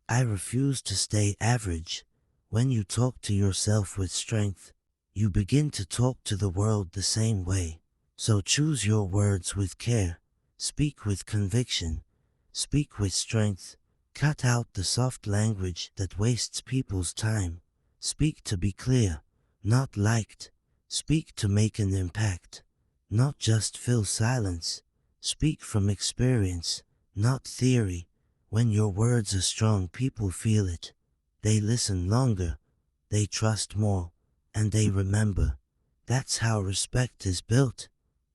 I refuse to stay average. When you talk to yourself with strength, you begin to talk to the world the same way. So choose your words with care. Speak with conviction. Speak with strength. Cut out the soft language that wastes people's time. Speak to be clear, not liked. Speak to make an impact, not just fill silence. Speak from experience, not theory. When your words are strong, people feel it. They listen longer, they trust more, and they remember. That's how respect is built.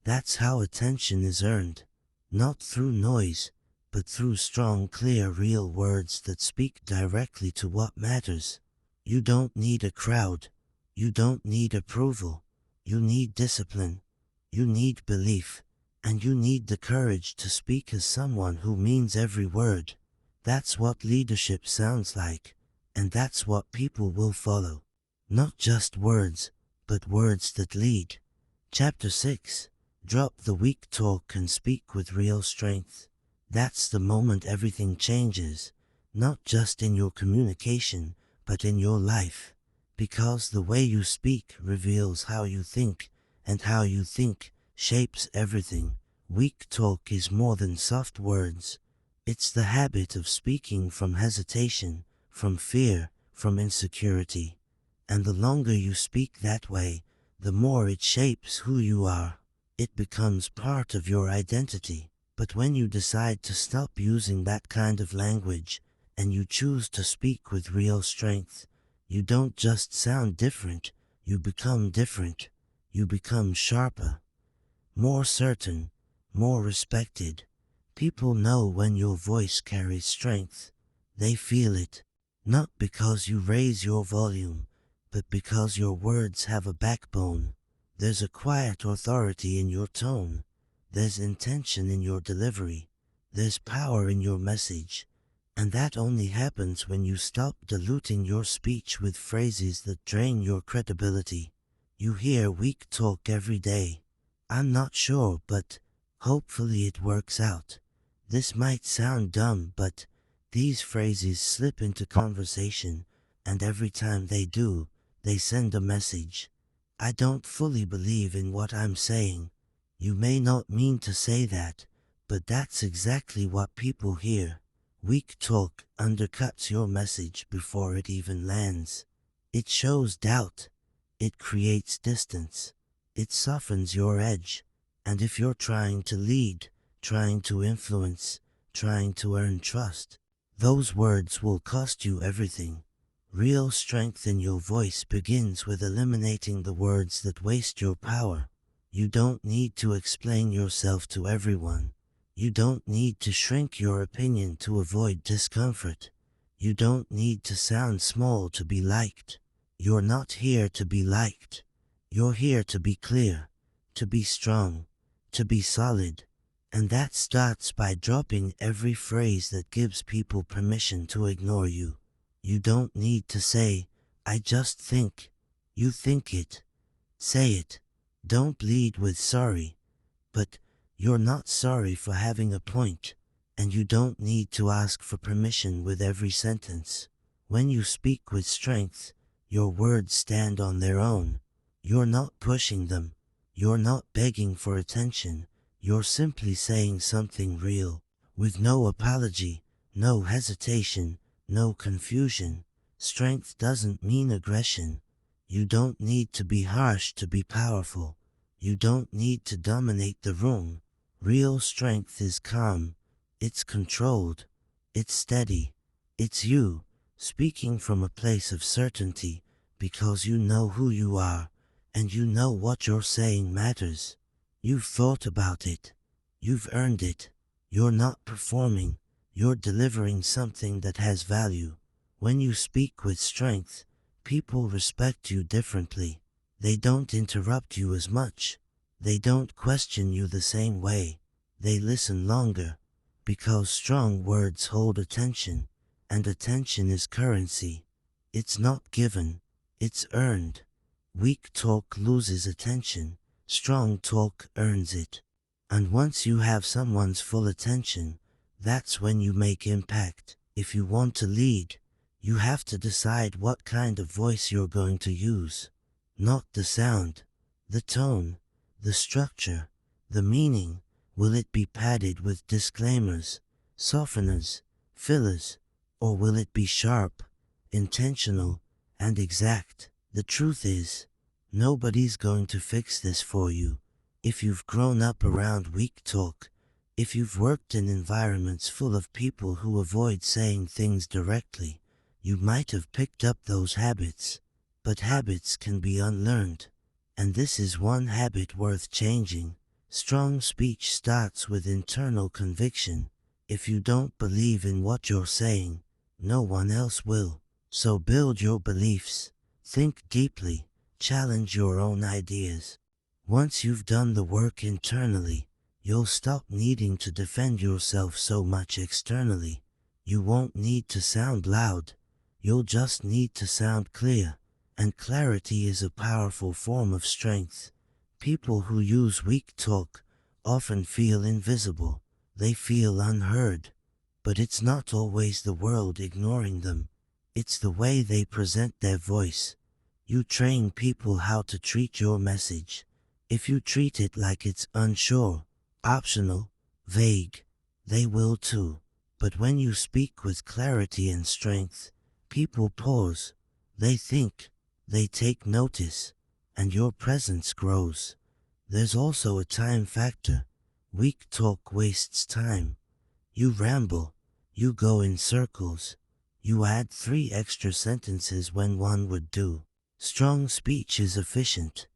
That's how attention is earned. Not through noise, but through strong, clear, real words that speak directly to what matters. You don't need a crowd. You don't need approval. You need discipline. You need belief. And you need the courage to speak as someone who means every word. That's what leadership sounds like. And that's what people will follow. Not just words, but words that lead. Chapter 6. Drop the weak talk and speak with real strength. That's the moment everything changes. Not just in your communication, but in your life. Because the way you speak reveals how you think, and how you think shapes everything. Weak talk is more than soft words. It's the habit of speaking from hesitation, from fear, from insecurity. And the longer you speak that way, the more it shapes who you are. It becomes part of your identity. But when you decide to stop using that kind of language, and you choose to speak with real strength, you don't just sound different, you become different. You become sharper, more certain, more respected. People know when your voice carries strength. They feel it, not because you raise your volume, but because your words have a backbone. There's a quiet authority in your tone. There's intention in your delivery. There's power in your message. And that only happens when you stop diluting your speech with phrases that drain your credibility. You hear weak talk every day. I'm not sure, but hopefully it works out. This might sound dumb, but these phrases slip into conversation, and every time they do, they send a message. I don't fully believe in what I'm saying. You may not mean to say that, but that's exactly what people hear. Weak talk undercuts your message before it even lands. It shows doubt. It creates distance. It softens your edge. And if you're trying to lead, trying to influence, trying to earn trust, those words will cost you everything. Real strength in your voice begins with eliminating the words that waste your power. You don't need to explain yourself to everyone. You don't need to shrink your opinion to avoid discomfort. You don't need to sound small to be liked. You're not here to be liked. You're here to be clear, to be strong, to be solid. And that starts by dropping every phrase that gives people permission to ignore you. You don't need to say, I just think. You think it. Say it. Don't lead with sorry. But you're not sorry for having a point. And you don't need to ask for permission with every sentence. When you speak with strength, your words stand on their own. You're not pushing them. You're not begging for attention. You're simply saying something real, with no apology, no hesitation, no confusion. Strength doesn't mean aggression. You don't need to be harsh to be powerful. You don't need to dominate the room. Real strength is calm, it's controlled, it's steady, it's you, speaking from a place of certainty, because you know who you are, and you know what you're saying matters. You've thought about it, you've earned it, you're not performing, you're delivering something that has value. When you speak with strength, people respect you differently. They don't interrupt you as much. They don't question you the same way. They listen longer, because strong words hold attention, and attention is currency. It's not given, it's earned. Weak talk loses attention, strong talk earns it. And once you have someone's full attention, that's when you make impact. If you want to lead, you have to decide what kind of voice you're going to use. Not the sound, the tone, the structure, the meaning. Will it be padded with disclaimers, softeners, fillers, or will it be sharp, intentional, and exact? The truth is, nobody's going to fix this for you. If you've grown up around weak talk, if you've worked in environments full of people who avoid saying things directly, you might have picked up those habits. But habits can be unlearned, and this is one habit worth changing. Strong speech starts with internal conviction. If you don't believe in what you're saying, no one else will. So build your beliefs, think deeply, challenge your own ideas. Once you've done the work internally, you'll stop needing to defend yourself so much externally. You won't need to sound loud, you'll just need to sound clear. And clarity is a powerful form of strength. People who use weak talk often feel invisible. They feel unheard. But it's not always the world ignoring them. It's the way they present their voice. You train people how to treat your message. If you treat it like it's unsure, optional, vague, they will too. But when you speak with clarity and strength, people pause. They think. They take notice, and your presence grows. There's also a time factor. Weak talk wastes time. You ramble, you go in circles, you add 3 extra sentences when one would do. Strong speech is efficient.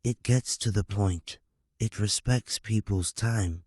It gets to the point. It respects people's time.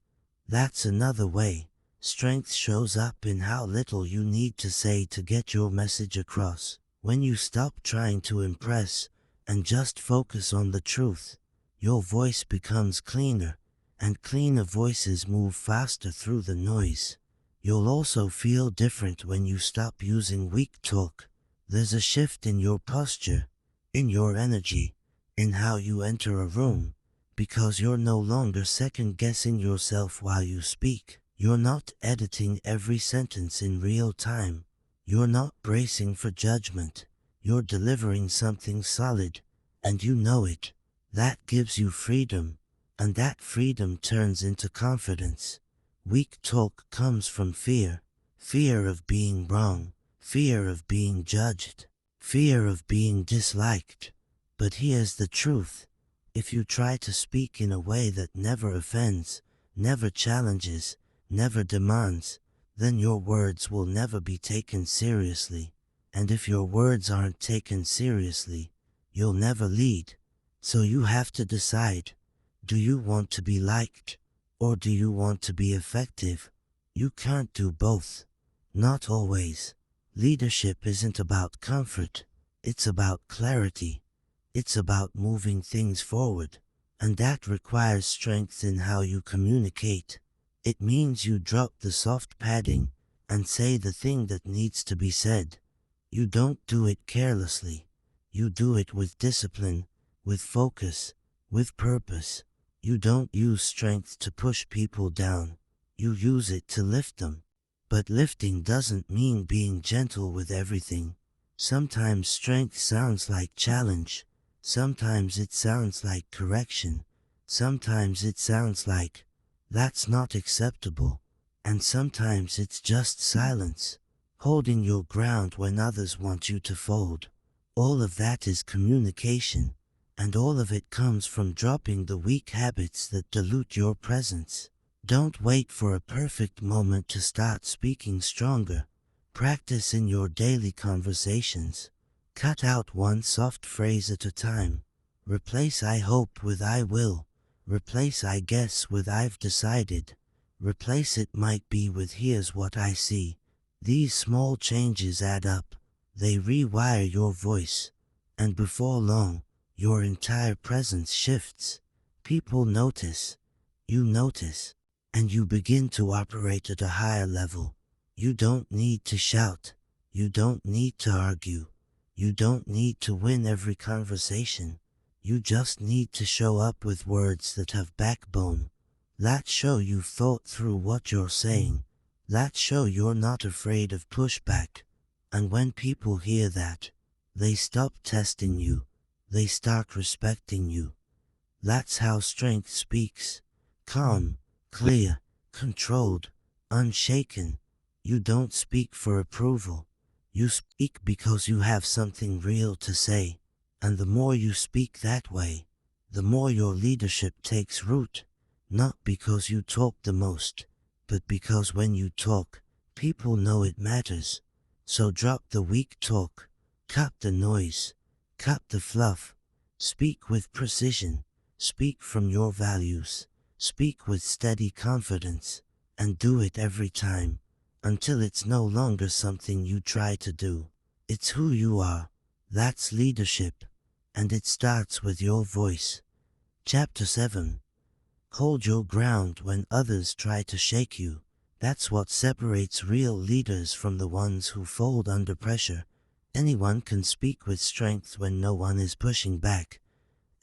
That's another way. Strength shows up in how little you need to say to get your message across. When you stop trying to impress and just focus on the truth, your voice becomes cleaner, and cleaner voices move faster through the noise. You'll also feel different when you stop using weak talk. There's a shift in your posture, in your energy, in how you enter a room, because you're no longer second-guessing yourself while you speak. You're not editing every sentence in real time. You're not bracing for judgment. You're delivering something solid, and you know it. That gives you freedom, and that freedom turns into confidence. Weak talk comes from fear. Fear of being wrong, fear of being judged, fear of being disliked. But here's the truth. If you try to speak in a way that never offends, never challenges, never demands, then your words will never be taken seriously. And if your words aren't taken seriously, you'll never lead. So you have to decide, do you want to be liked, or do you want to be effective? You can't do both. Not always. Leadership isn't about comfort, it's about clarity. It's about moving things forward, and that requires strength in how you communicate. It means you drop the soft padding and say the thing that needs to be said. You don't do it carelessly. You do it with discipline, with focus, with purpose. You don't use strength to push people down. You use it to lift them. But lifting doesn't mean being gentle with everything. Sometimes strength sounds like challenge. Sometimes it sounds like correction. Sometimes it sounds like, that's not acceptable. And sometimes it's just silence, holding your ground when others want you to fold. All of that is communication, and all of it comes from dropping the weak habits that dilute your presence. Don't wait for a perfect moment to start speaking stronger. Practice in your daily conversations. Cut out one soft phrase at a time. Replace I hope with I will. Replace I guess with I've decided. Replace it might be with here's what I see. These small changes add up. They rewire your voice. And before long, your entire presence shifts. People notice. You notice. And you begin to operate at a higher level. You don't need to shout. You don't need to argue. You don't need to win every conversation. You just need to show up with words that have backbone. That show you've thought through what you're saying. That show you're not afraid of pushback. And when people hear that, they stop testing you. They start respecting you. That's how strength speaks. Calm, clear, controlled, unshaken. You don't speak for approval. You speak because you have something real to say. And the more you speak that way, the more your leadership takes root. Not because you talk the most, but because when you talk, people know it matters. So drop the weak talk, cut the noise, cut the fluff. Speak with precision, speak from your values, speak with steady confidence, and do it every time, until it's no longer something you try to do. It's who you are. That's leadership, and it starts with your voice. Chapter 7. Hold your ground when others try to shake you. That's what separates real leaders from the ones who fold under pressure. Anyone can speak with strength when no one is pushing back.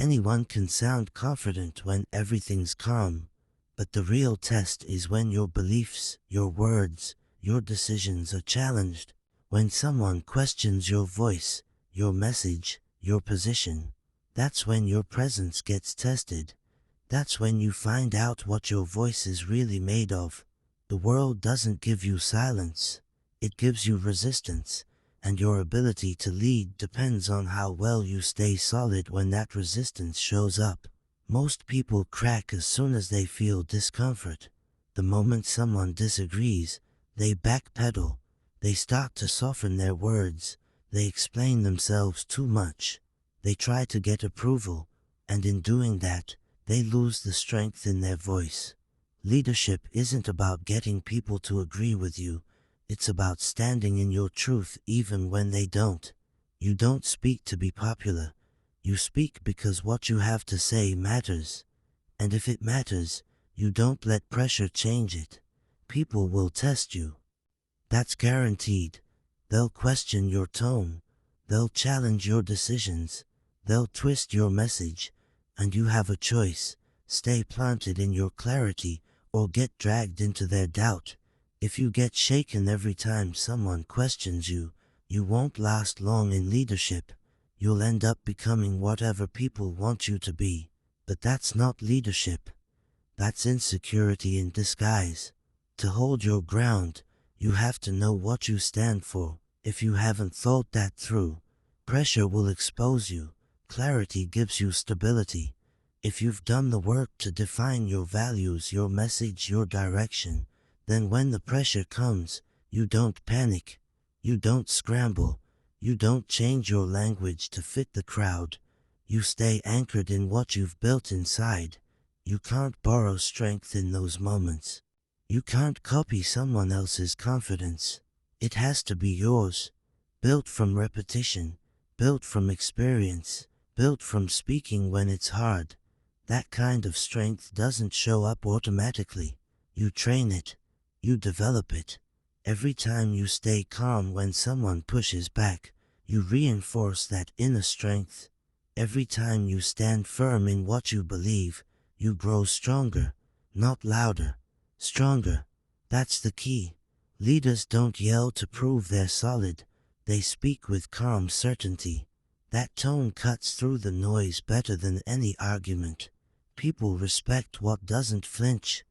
Anyone can sound confident when everything's calm. But the real test is when your beliefs, your words, your decisions are challenged. When someone questions your voice, your message, your position. That's when your presence gets tested. That's when you find out what your voice is really made of. The world doesn't give you silence. It gives you resistance. And your ability to lead depends on how well you stay solid when that resistance shows up. Most people crack as soon as they feel discomfort. The moment someone disagrees, they backpedal. They start to soften their words. They explain themselves too much. They try to get approval. And in doing that, they lose the strength in their voice. Leadership isn't about getting people to agree with you. It's about standing in your truth even when they don't. You don't speak to be popular. You speak because what you have to say matters. And if it matters, you don't let pressure change it. People will test you. That's guaranteed. They'll question your tone. They'll challenge your decisions. They'll twist your message. And you have a choice. Stay planted in your clarity or get dragged into their doubt. If you get shaken every time someone questions you, you won't last long in leadership. You'll end up becoming whatever people want you to be. But that's not leadership. That's insecurity in disguise. To hold your ground, you have to know what you stand for. If you haven't thought that through, pressure will expose you. Clarity gives you stability. If you've done the work to define your values, your message, your direction, then when the pressure comes, you don't panic. You don't scramble. You don't change your language to fit the crowd. You stay anchored in what you've built inside. You can't borrow strength in those moments. You can't copy someone else's confidence. It has to be yours. Built from repetition. Built from experience. Built from speaking when it's hard. That kind of strength doesn't show up automatically. You train it. You develop it. Every time you stay calm when someone pushes back, you reinforce that inner strength. Every time you stand firm in what you believe, you grow stronger, not louder, stronger. That's the key. Leaders don't yell to prove they're solid. They speak with calm certainty. That tone cuts through the noise better than any argument. People respect what doesn't flinch.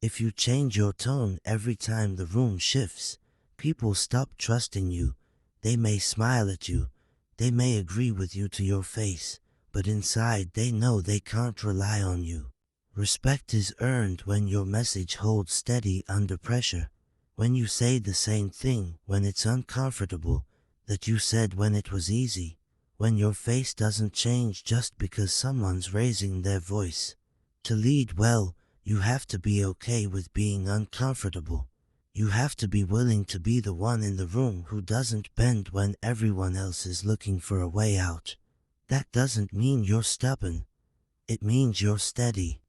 If you change your tone every time the room shifts, people stop trusting you. They may smile at you. They may agree with you to your face, but inside they know they can't rely on you. Respect is earned when your message holds steady under pressure. When you say the same thing when it's uncomfortable that you said when it was easy. When your face doesn't change just because someone's raising their voice. To lead well, you have to be okay with being uncomfortable. You have to be willing to be the one in the room who doesn't bend when everyone else is looking for a way out. That doesn't mean you're stubborn. It means you're steady.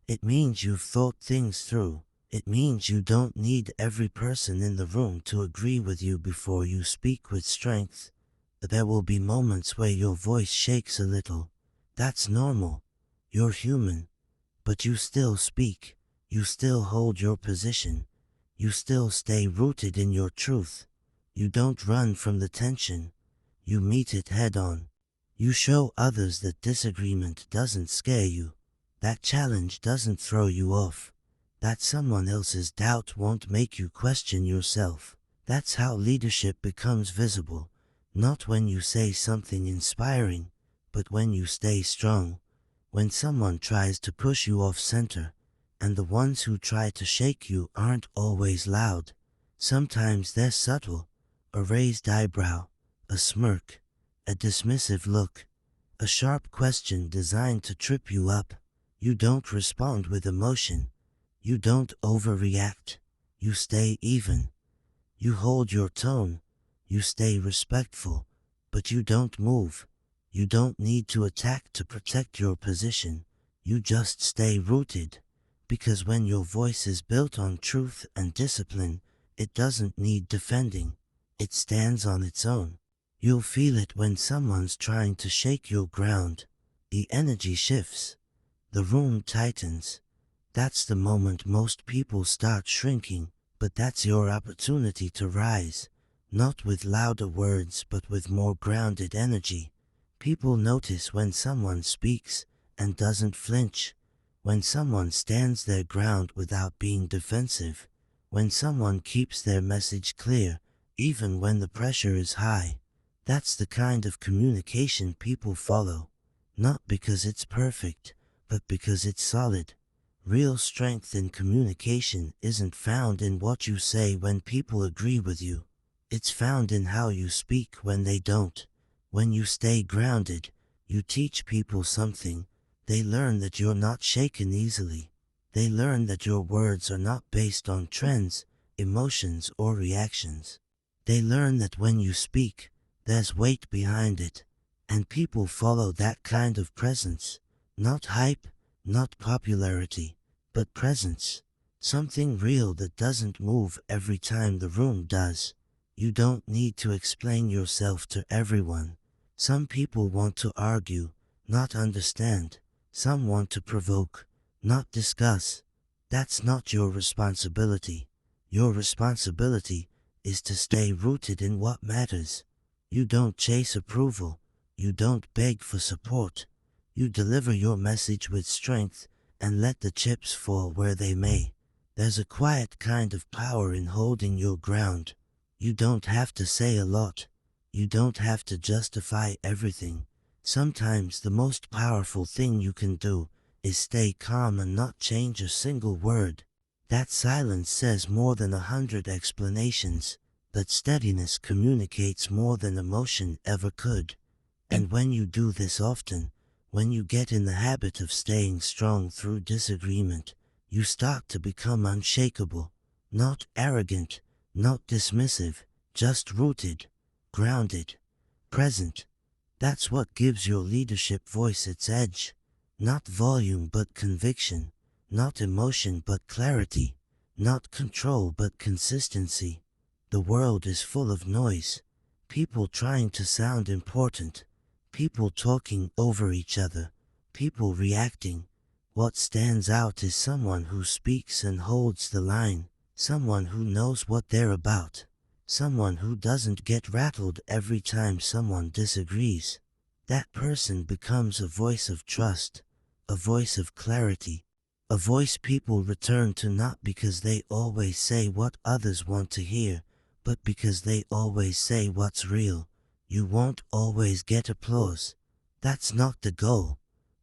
It means you've thought things through. It means you don't need every person in the room to agree with you before you speak with strength. There will be moments where your voice shakes a little. That's normal. You're human. But you still speak. You still hold your position. You still stay rooted in your truth. You don't run from the tension. You meet it head on. You show others that disagreement doesn't scare you. That challenge doesn't throw you off. That someone else's doubt won't make you question yourself. That's how leadership becomes visible. Not when you say something inspiring, but when you stay strong. When someone tries to push you off center, and the ones who try to shake you aren't always loud. Sometimes they're subtle. A raised eyebrow, a smirk, a dismissive look, a sharp question designed to trip you up. You don't respond with emotion. You don't overreact. You stay even. You hold your tone. You stay respectful. But you don't move. You don't need to attack to protect your position. You just stay rooted. Because when your voice is built on truth and discipline, it doesn't need defending. It stands on its own. You'll feel it when someone's trying to shake your ground. The energy shifts. The room tightens. That's the moment most people start shrinking, but that's your opportunity to rise. Not with louder words, but with more grounded energy. People notice when someone speaks and doesn't flinch. When someone stands their ground without being defensive. When someone keeps their message clear, even when the pressure is high. That's the kind of communication people follow. Not because it's perfect, but because it's solid. Real strength in communication isn't found in what you say when people agree with you. It's found in how you speak when they don't. When you stay grounded, you teach people something. They learn that you're not shaken easily. They learn that your words are not based on trends, emotions, or reactions. They learn that when you speak, there's weight behind it. And people follow that kind of presence. Not hype, not popularity, but presence. Something real that doesn't move every time the room does. You don't need to explain yourself to everyone. Some people want to argue, not understand. Some want to provoke, not discuss. That's not your responsibility. Your responsibility is to stay rooted in what matters. You don't chase approval. You don't beg for support. You deliver your message with strength and let the chips fall where they may. There's a quiet kind of power in holding your ground. You don't have to say a lot. You don't have to justify everything. Sometimes the most powerful thing you can do is stay calm and not change a single word. That silence says more than 100 explanations. That steadiness communicates more than emotion ever could. And when you do this often, when you get in the habit of staying strong through disagreement, you start to become unshakable. Not arrogant, not dismissive, just rooted, grounded, present. That's what gives your leadership voice its edge. Not volume but conviction. Not emotion but clarity. Not control but consistency. The world is full of noise. People trying to sound important. People talking over each other. People reacting. What stands out is someone who speaks and holds the line. Someone who knows what they're about. Someone who doesn't get rattled every time someone disagrees. That person becomes a voice of trust, a voice of clarity, a voice people return to not because they always say what others want to hear, but because they always say what's real. You won't always get applause. That's not the goal.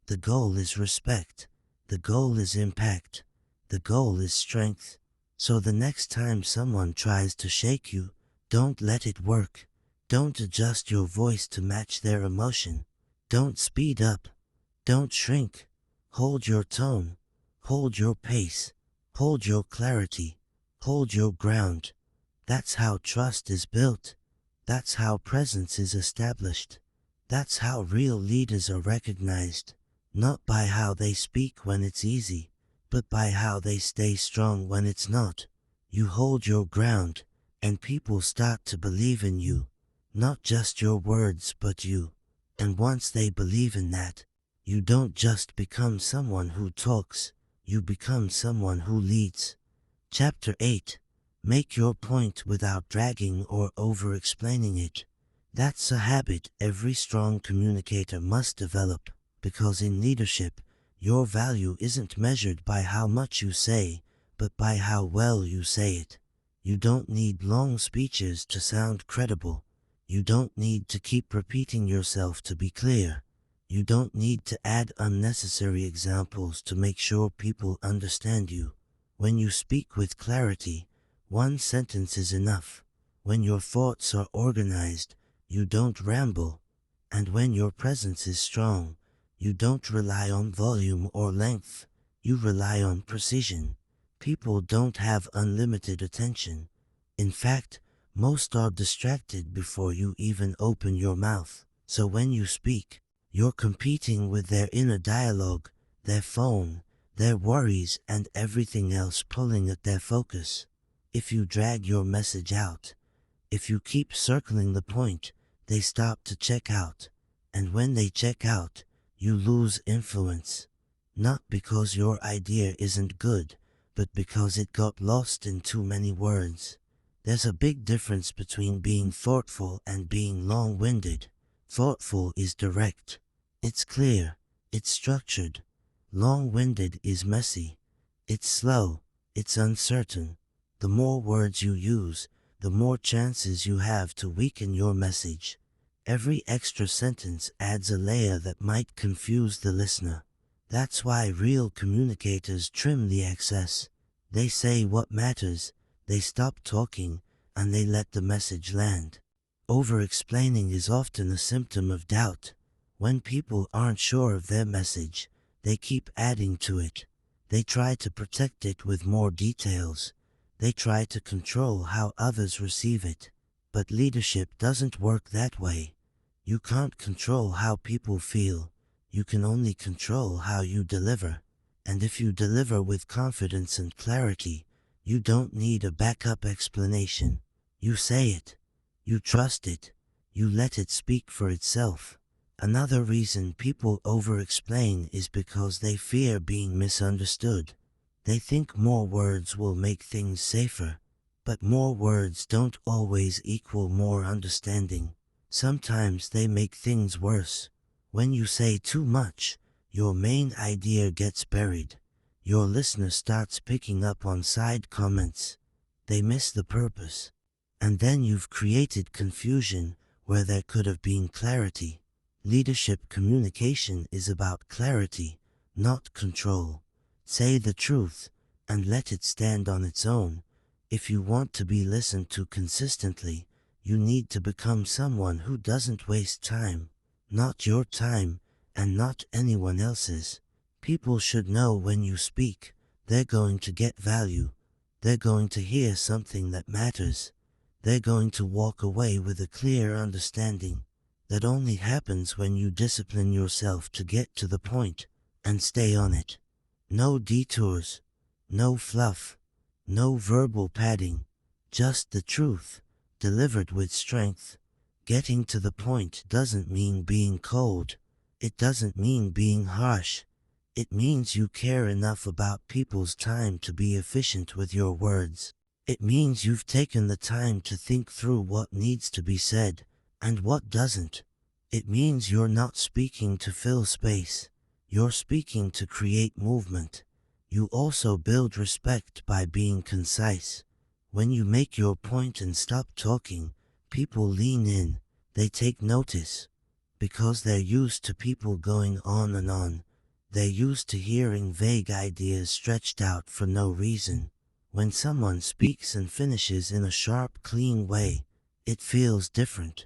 The goal is respect. The goal is impact. The goal is strength. So the next time someone tries to shake you, don't let it work. Don't adjust your voice to match their emotion. Don't speed up. Don't shrink. Hold your tone. Hold your pace. Hold your clarity. Hold your ground. That's how trust is built. That's how presence is established. That's how real leaders are recognized. Not by how they speak when it's easy, but by how they stay strong when it's not. You hold your ground, and people start to believe in you. Not just your words, but you. And once they believe in that, you don't just become someone who talks, you become someone who leads. Chapter 8. Make your point without dragging or over-explaining it. That's a habit every strong communicator must develop, because in leadership, your value isn't measured by how much you say, but by how well you say it. You don't need long speeches to sound credible. You don't need to keep repeating yourself to be clear. You don't need to add unnecessary examples to make sure people understand you. When you speak with clarity, one sentence is enough. When your thoughts are organized, you don't ramble. And when your presence is strong, you don't rely on volume or length. You rely on precision. People don't have unlimited attention. In fact, most are distracted before you even open your mouth. So when you speak, you're competing with their inner dialogue, their phone, their worries, and everything else pulling at their focus. If you drag your message out, if you keep circling the point, they stop to check out. And when they check out, you lose influence. Not because your idea isn't good, but because it got lost in too many words. There's a big difference between being thoughtful and being long-winded. Thoughtful is direct. It's clear. It's structured. Long-winded is messy. It's slow. It's uncertain. The more words you use, the more chances you have to weaken your message. Every extra sentence adds a layer that might confuse the listener. That's why real communicators trim the excess. They say what matters, they stop talking, and they let the message land. Over-explaining is often a symptom of doubt. When people aren't sure of their message, they keep adding to it. They try to protect it with more details. They try to control how others receive it. But leadership doesn't work that way. You can't control how people feel. You can only control how you deliver. And if you deliver with confidence and clarity, you don't need a backup explanation. You say it. You trust it. You let it speak for itself. Another reason people over-explain is because they fear being misunderstood. They think more words will make things safer. But more words don't always equal more understanding. Sometimes they make things worse. When you say too much, your main idea gets buried. Your listener starts picking up on side comments. They miss the purpose. And then you've created confusion where there could have been clarity. Leadership communication is about clarity, not control. Say the truth, and let it stand on its own. If you want to be listened to consistently, you need to become someone who doesn't waste time. Not your time, and not anyone else's. People should know when you speak, they're going to get value. They're going to hear something that matters. They're going to walk away with a clear understanding. That only happens when you discipline yourself to get to the point and stay on it. No detours, no fluff, no verbal padding, just the truth, delivered with strength. Getting to the point doesn't mean being cold. It doesn't mean being harsh. It means you care enough about people's time to be efficient with your words. It means you've taken the time to think through what needs to be said and what doesn't. It means you're not speaking to fill space. You're speaking to create movement. You also build respect by being concise. When you make your point and stop talking, people lean in. They take notice. Because they're used to people going on and on, They're used to hearing vague ideas stretched out for no reason. When someone speaks and finishes in a sharp, clean way, it feels different.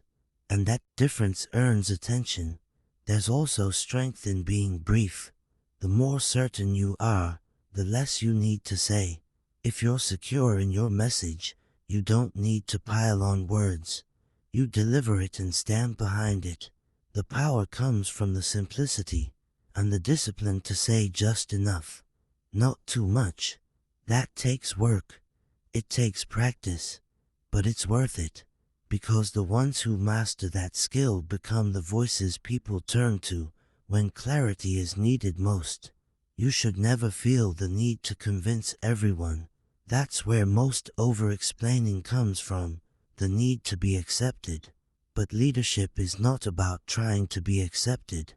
And that difference earns attention. There's also strength in being brief. The more certain you are, the less you need to say. If you're secure in your message, you don't need to pile on words. You deliver it and stand behind it. The power comes from the simplicity and the discipline to say just enough, not too much. That takes work. It takes practice, but it's worth it, because the ones who master that skill become the voices people turn to when clarity is needed most. You should never feel the need to convince everyone. That's where most over-explaining comes from, the need to be accepted. But leadership is not about trying to be accepted.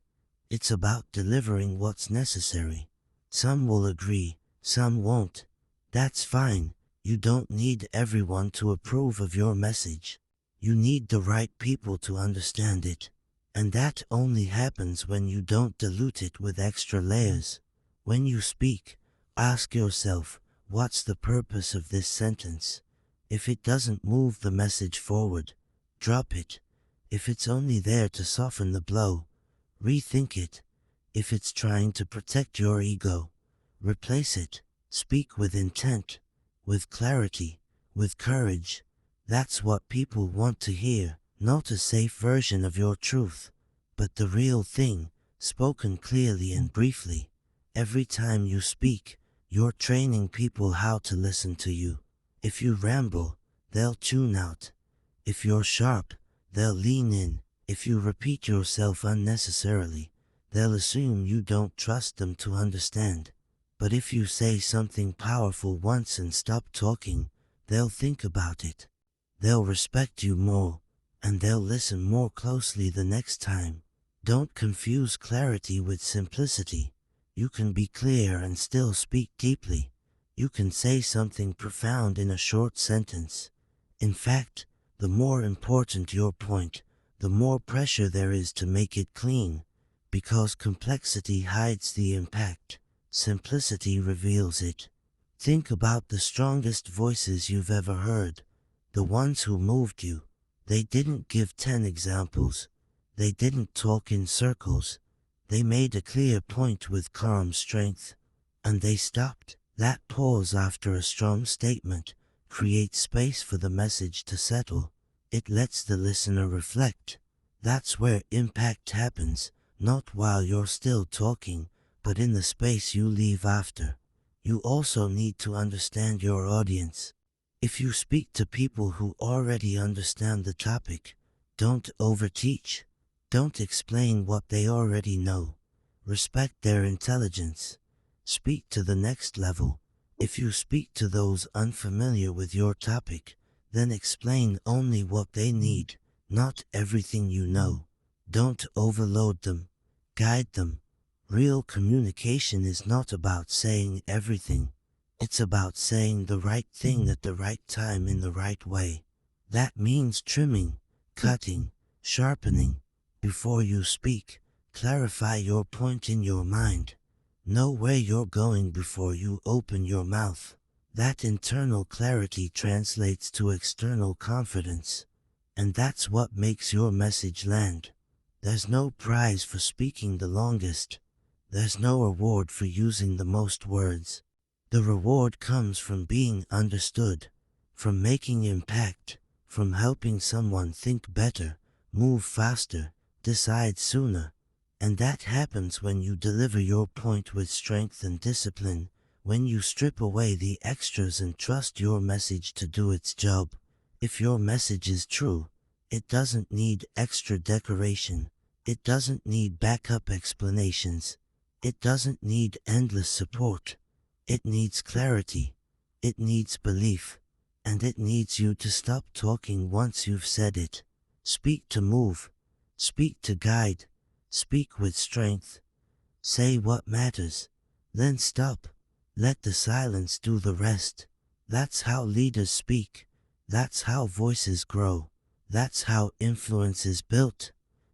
It's about delivering what's necessary. Some will agree, some won't. That's fine. You don't need everyone to approve of your message. You need the right people to understand it. And that only happens when you don't dilute it with extra layers. When you speak, ask yourself, what's the purpose of this sentence? If it doesn't move the message forward, drop it. If it's only there to soften the blow, rethink it. If it's trying to protect your ego, replace it. Speak with intent, with clarity, with courage. That's what people want to hear, not a safe version of your truth, but the real thing, spoken clearly and briefly. Every time you speak, you're training people how to listen to you. If you ramble, they'll tune out. If you're sharp, they'll lean in. If you repeat yourself unnecessarily, they'll assume you don't trust them to understand. But if you say something powerful once and stop talking, they'll think about it. They'll respect you more, and they'll listen more closely the next time. Don't confuse clarity with simplicity. You can be clear and still speak deeply. You can say something profound in a short sentence. In fact, the more important your point, the more pressure there is to make it clean, because complexity hides the impact. Simplicity reveals it. Think about the strongest voices you've ever heard, the ones who moved you. They didn't give 10 examples. They didn't talk in circles. They made a clear point with calm strength, and they stopped. That pause after a strong statement creates space for the message to settle. It lets the listener reflect. That's where impact happens, not while you're still talking, but in the space you leave after. You also need to understand your audience. If you speak to people who already understand the topic, don't overteach. Don't explain what they already know. Respect their intelligence. Speak to the next level. If you speak to those unfamiliar with your topic, then explain only what they need, not everything you know. Don't overload them. Guide them. Real communication is not about saying everything. It's about saying the right thing at the right time in the right way. That means trimming, cutting, sharpening. Before you speak, clarify your point in your mind. Know where you're going before you open your mouth. That internal clarity translates to external confidence. And that's what makes your message land. There's no prize for speaking the longest. There's no reward for using the most words. The reward comes from being understood, from making impact, from helping someone think better, move faster, decide sooner. And that happens when you deliver your point with strength and discipline, when you strip away the extras and trust your message to do its job. If your message is true, it doesn't need extra decoration. It doesn't need backup explanations. It doesn't need endless support. It needs clarity. It needs belief. And it needs you to stop talking once you've said it. Speak to move. Speak to guide. Speak with strength. Say what matters. Then stop. Let the silence do the rest. That's how leaders speak. That's how voices grow. That's how influence is built.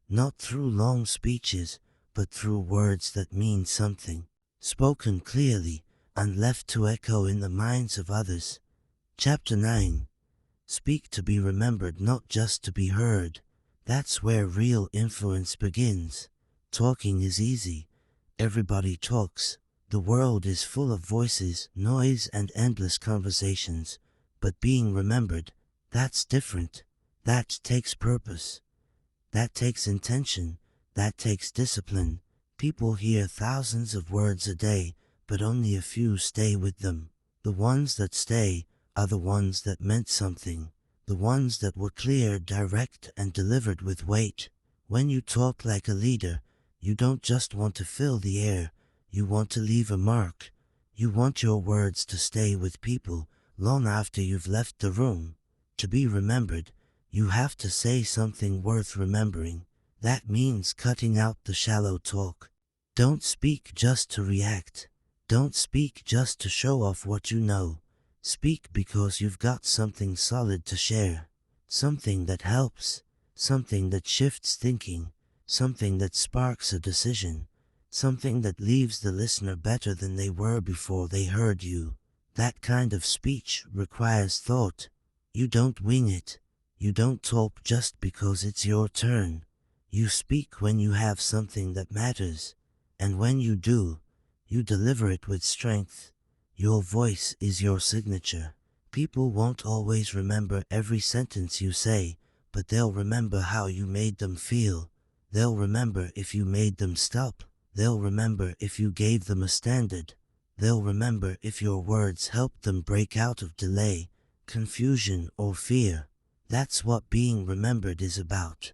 Not through long speeches, but through words that mean something, spoken clearly and left to echo in the minds of others. Chapter 9. Speak to be remembered, not just to be heard. That's where real influence begins. Talking is easy. Everybody talks. The world is full of voices, noise, and endless conversations. But being remembered, that's different. That takes purpose. That takes intention. That takes discipline. People hear thousands of words a day, but only a few stay with them. The ones that stay are the ones that meant something. The ones that were clear, direct, and delivered with weight. When you talk like a leader, you don't just want to fill the air. You want to leave a mark. You want your words to stay with people long after you've left the room. To be remembered, you have to say something worth remembering. That means cutting out the shallow talk. Don't speak just to react. Don't speak just to show off what you know. Speak because you've got something solid to share. Something that helps. Something that shifts thinking. Something that sparks a decision. Something that leaves the listener better than they were before they heard you. That kind of speech requires thought. You don't wing it. You don't talk just because it's your turn. You speak when you have something that matters. And when you do, you deliver it with strength. Your voice is your signature. People won't always remember every sentence you say, but they'll remember how you made them feel. They'll remember if you made them stop. They'll remember if you gave them a standard. They'll remember if your words helped them break out of delay, confusion, or fear. That's what being remembered is about.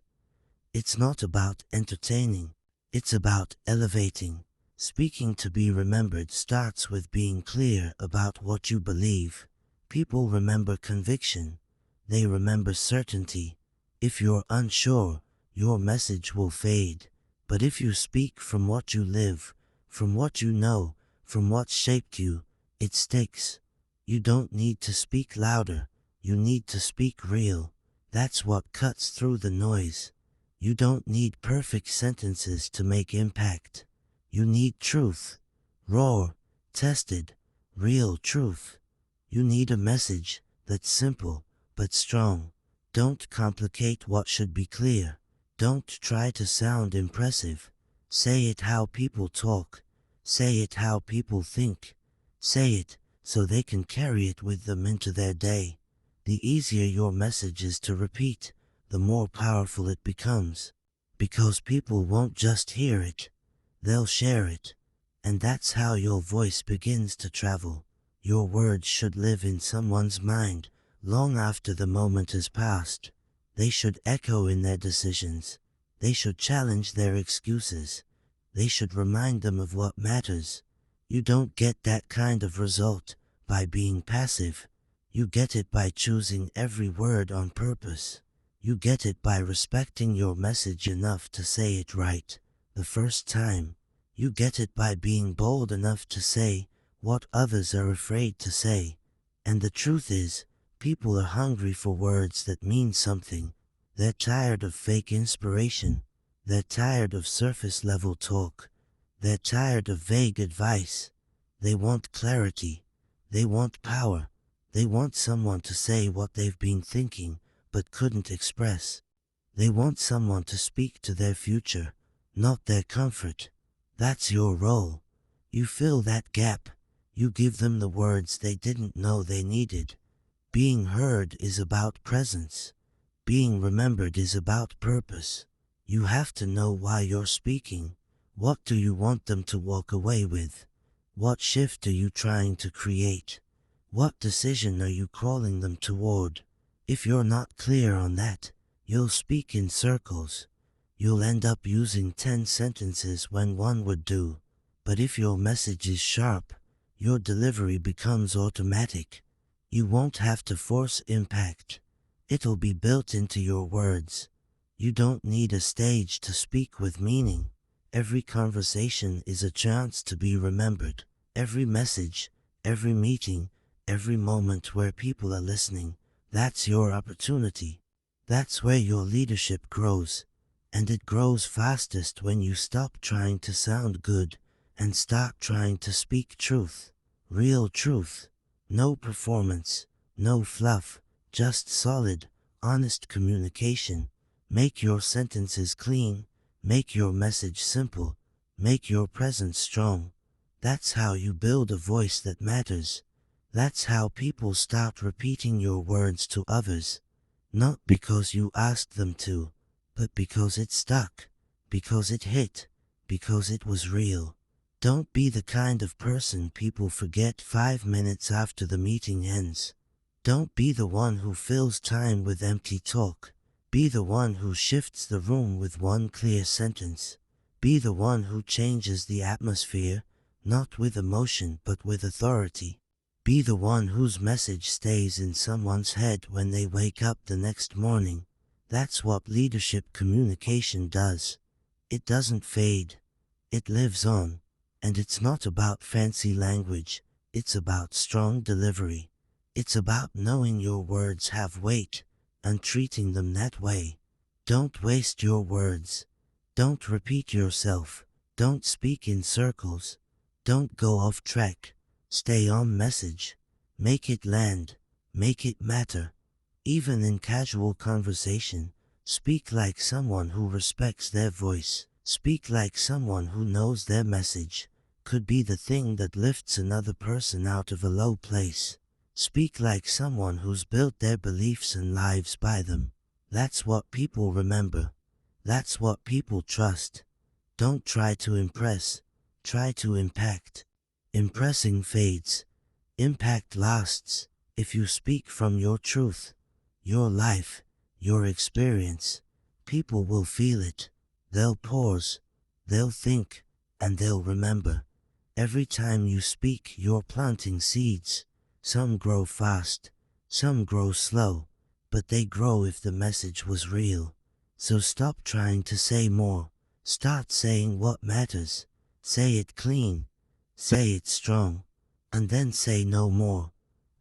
It's not about entertaining. It's about elevating. Speaking to be remembered starts with being clear about what you believe. People remember conviction. They remember certainty. If you're unsure, your message will fade. But if you speak from what you live, from what you know, from what shaped you, it sticks. You don't need to speak louder. You need to speak real. That's what cuts through the noise. You don't need perfect sentences to make impact. You need truth. Raw, tested, real truth. You need a message that's simple but strong. Don't complicate what should be clear. Don't try to sound impressive. Say it how people talk. Say it how people think. Say it so they can carry it with them into their day. The easier your message is to repeat, the more powerful it becomes. Because people won't just hear it, they'll share it. And that's how your voice begins to travel. Your words should live in someone's mind long after the moment has passed. They should echo in their decisions. They should challenge their excuses. They should remind them of what matters. You don't get that kind of result by being passive. You get it by choosing every word on purpose. You get it by respecting your message enough to say it right the first time. You get it by being bold enough to say what others are afraid to say. And the truth is, people are hungry for words that mean something. They're tired of fake inspiration. They're tired of surface-level talk. They're tired of vague advice. They want clarity. They want power. They want someone to say what they've been thinking but couldn't express. They want someone to speak to their future, not their comfort. That's your role. You fill that gap. You give them the words they didn't know they needed. Being heard is about presence. Being remembered is about purpose. You have to know why you're speaking. What do you want them to walk away with? What shift are you trying to create? What decision are you calling them toward? If you're not clear on that, you'll speak in circles. You'll end up using 10 sentences when one would do. But if your message is sharp, your delivery becomes automatic. You won't have to force impact. It'll be built into your words. You don't need a stage to speak with meaning. Every conversation is a chance to be remembered. Every message, every meeting, every moment where people are listening, that's your opportunity. That's where your leadership grows. And it grows fastest when you stop trying to sound good and start trying to speak truth. Real truth. No performance, no fluff, just solid, honest communication. Make your sentences clean, make your message simple, make your presence strong. That's how you build a voice that matters. That's how people start repeating your words to others. Not because you asked them to, but because it stuck, because it hit, because it was real. Don't be the kind of person people forget 5 minutes after the meeting ends. Don't be the one who fills time with empty talk. Be the one who shifts the room with one clear sentence. Be the one who changes the atmosphere, not with emotion but with authority. Be the one whose message stays in someone's head when they wake up the next morning. That's what leadership communication does. It doesn't fade. It lives on. And it's not about fancy language. It's about strong delivery. It's about knowing your words have weight and treating them that way. Don't waste your words. Don't repeat yourself. Don't speak in circles. Don't go off track. Stay on message. Make it land. Make it matter. Even in casual conversation, speak like someone who respects their voice. Speak like someone who knows their message could be the thing that lifts another person out of a low place. Speak like someone who's built their beliefs and lives by them. That's what people remember. That's what people trust. Don't try to impress. Try to impact. Impressing fades. Impact lasts. If you speak from your truth, your life, your experience, people will feel it. They'll pause. They'll think. And they'll remember. Every time you speak, you're planting seeds. Some grow fast. Some grow slow. But they grow if the message was real. So stop trying to say more. Start saying what matters. Say it clean. Say it strong. And then say no more.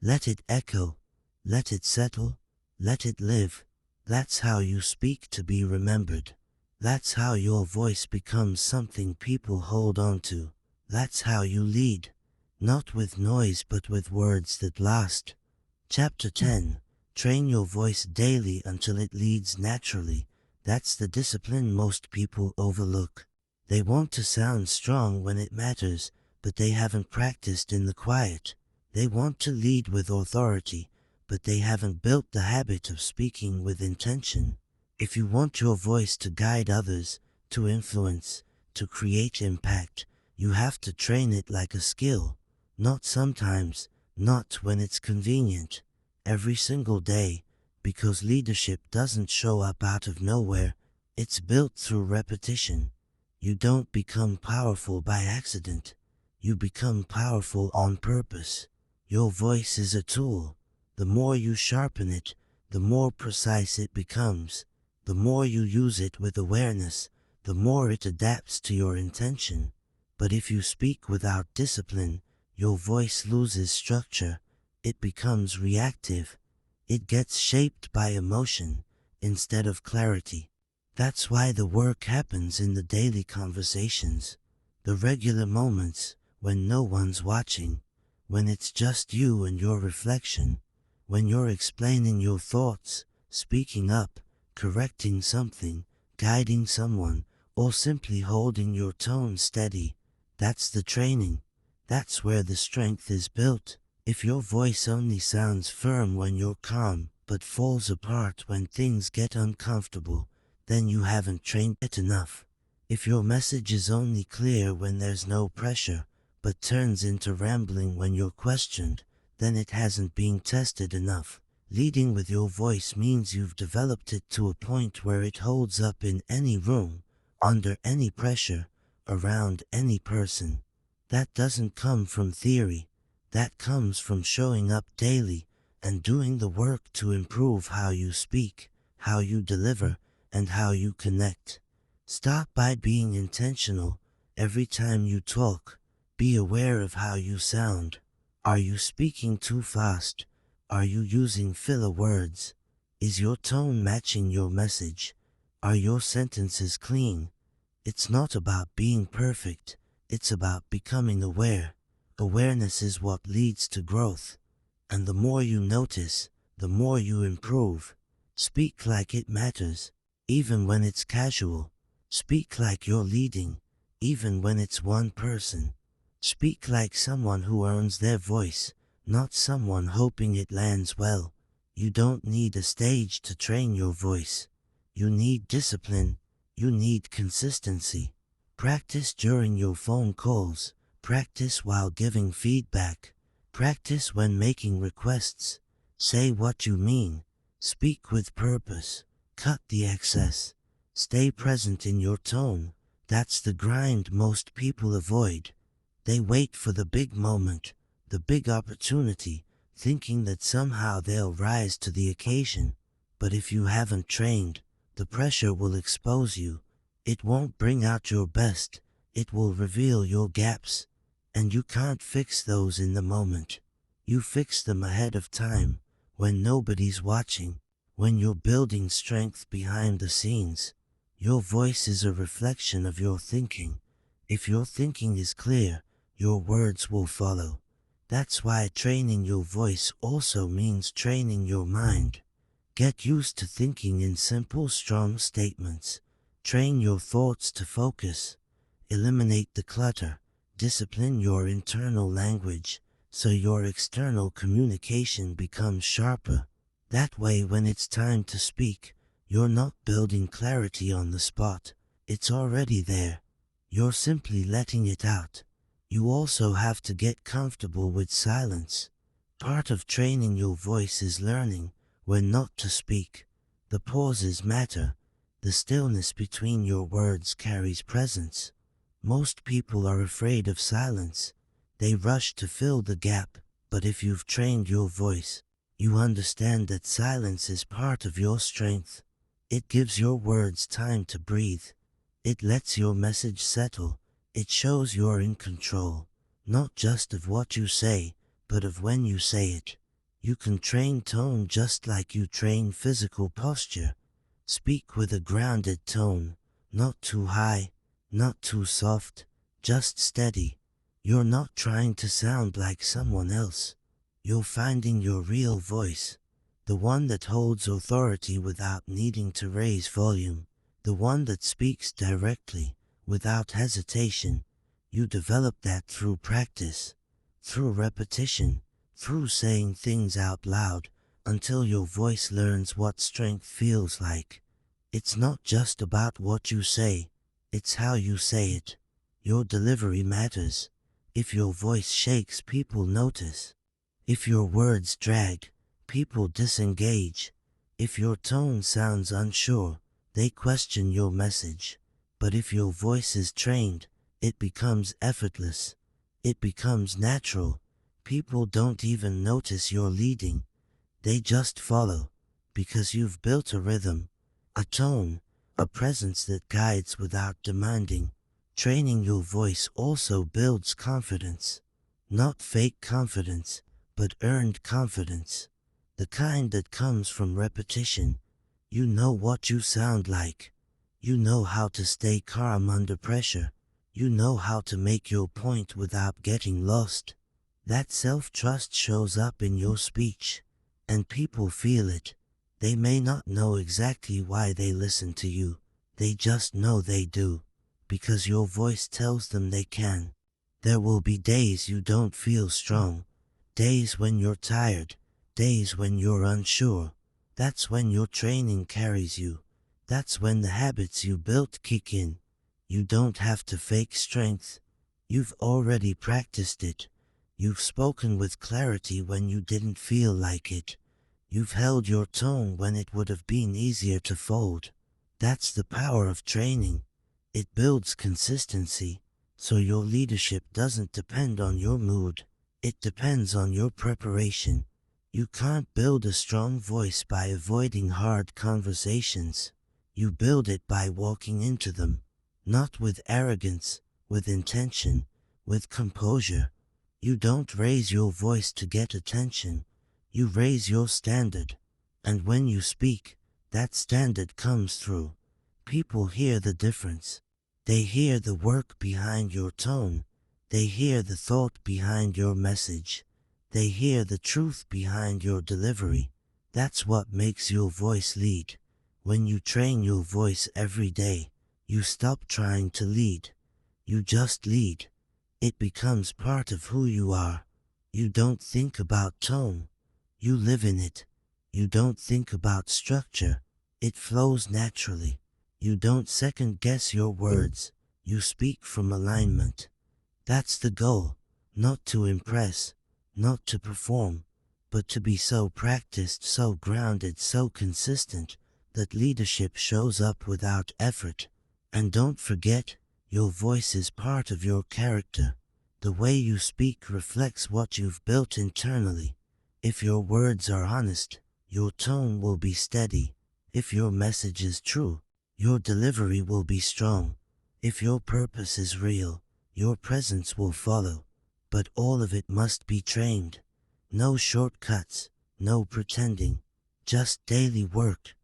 Let it echo. Let it settle. Let it live. That's how you speak to be remembered. That's how your voice becomes something people hold on to. That's how you lead. Not with noise but with words that last. Chapter 10. Train your voice daily until it leads naturally. That's the discipline most people overlook. They want to sound strong when it matters, but they haven't practiced in the quiet. They want to lead with authority, but they haven't built the habit of speaking with intention. If you want your voice to guide others, to influence, to create impact, you have to train it like a skill. Not sometimes, not when it's convenient. Every single day, because leadership doesn't show up out of nowhere. It's built through repetition. You don't become powerful by accident. You become powerful on purpose. Your voice is a tool. The more you sharpen it, the more precise it becomes. The more you use it with awareness, the more it adapts to your intention. But if you speak without discipline, your voice loses structure. It becomes reactive. It gets shaped by emotion instead of clarity. That's why the work happens in the daily conversations, the regular moments when no one's watching, when it's just you and your reflection, when you're explaining your thoughts, speaking up, correcting something, guiding someone, or simply holding your tone steady. That's the training. That's where the strength is built. If your voice only sounds firm when you're calm, but falls apart when things get uncomfortable, then you haven't trained it enough. If your message is only clear when there's no pressure, but turns into rambling when you're questioned, then it hasn't been tested enough. Leading with your voice means you've developed it to a point where it holds up in any room, under any pressure, around any person. That doesn't come from theory. That comes from showing up daily and doing the work to improve how you speak, how you deliver, and how you connect. Start by being intentional. Every time you talk, be aware of how you sound. Are you speaking too fast? Are you using filler words? Is your tone matching your message? Are your sentences clean? It's not about being perfect, it's about becoming aware. Awareness is what leads to growth. And the more you notice, the more you improve. Speak like it matters, even when it's casual. Speak like you're leading, even when it's one person. Speak like someone who earns their voice, not someone hoping it lands well. You don't need a stage to train your voice. You need discipline. You need consistency. Practice during your phone calls. Practice while giving feedback. Practice when making requests. Say what you mean. Speak with purpose. Cut the excess. Stay present in your tone. That's the grind most people avoid. They wait for the big moment, the big opportunity, thinking that somehow they'll rise to the occasion. But if you haven't trained, the pressure will expose you. It won't bring out your best. It will reveal your gaps. And you can't fix those in the moment. You fix them ahead of time, when nobody's watching, when you're building strength behind the scenes. Your voice is a reflection of your thinking. If your thinking is clear, your words will follow. That's why training your voice also means training your mind. Get used to thinking in simple, strong statements. Train your thoughts to focus. Eliminate the clutter. Discipline your internal language so your external communication becomes sharper. That way, when it's time to speak, you're not building clarity on the spot. It's already there. You're simply letting it out. You also have to get comfortable with silence. Part of training your voice is learning when not to speak. The pauses matter. The stillness between your words carries presence. Most people are afraid of silence. They rush to fill the gap. But if you've trained your voice, you understand that silence is part of your strength. It gives your words time to breathe. It lets your message settle. It shows you're in control, not just of what you say, but of when you say it. You can train tone just like you train physical posture. Speak with a grounded tone, not too high, not too soft, just steady. You're not trying to sound like someone else. You're finding your real voice, the one that holds authority without needing to raise volume, the one that speaks directly, without hesitation. You develop that through practice, through repetition, through saying things out loud, until your voice learns what strength feels like. It's not just about what you say, it's how you say it. Your delivery matters. If your voice shakes, people notice. If your words drag, people disengage. If your tone sounds unsure, they question your message. But if your voice is trained, it becomes effortless. It becomes natural. People don't even notice you're leading. They just follow, because you've built a rhythm, a tone, a presence that guides without demanding. Training your voice also builds confidence. Not fake confidence, but earned confidence. The kind that comes from repetition. You know what you sound like. You know how to stay calm under pressure. You know how to make your point without getting lost. That self-trust shows up in your speech, and people feel it. They may not know exactly why they listen to you. They just know they do, because your voice tells them they can. There will be days you don't feel strong, days when you're tired, days when you're unsure. That's when your training carries you. That's when the habits you built kick in. You don't have to fake strength. You've already practiced it. You've spoken with clarity when you didn't feel like it. You've held your tone when it would have been easier to fold. That's the power of training. It builds consistency, so your leadership doesn't depend on your mood. It depends on your preparation. You can't build a strong voice by avoiding hard conversations. You build it by walking into them, not with arrogance, with intention, with composure. You don't raise your voice to get attention. You raise your standard. And when you speak, that standard comes through. People hear the difference. They hear the work behind your tone. They hear the thought behind your message. They hear the truth behind your delivery. That's what makes your voice lead. When you train your voice every day, you stop trying to lead. You just lead. It becomes part of who you are. You don't think about tone. You live in it. You don't think about structure. It flows naturally. You don't second guess your words. You speak from alignment. That's the goal. Not to impress, not to perform, but to be so practiced, so grounded, so consistent that leadership shows up without effort. And don't forget, your voice is part of your character. The way you speak reflects what you've built internally. If your words are honest, your tone will be steady. If your message is true, your delivery will be strong. If your purpose is real, your presence will follow. But all of it must be trained. No shortcuts, no pretending. Just daily work,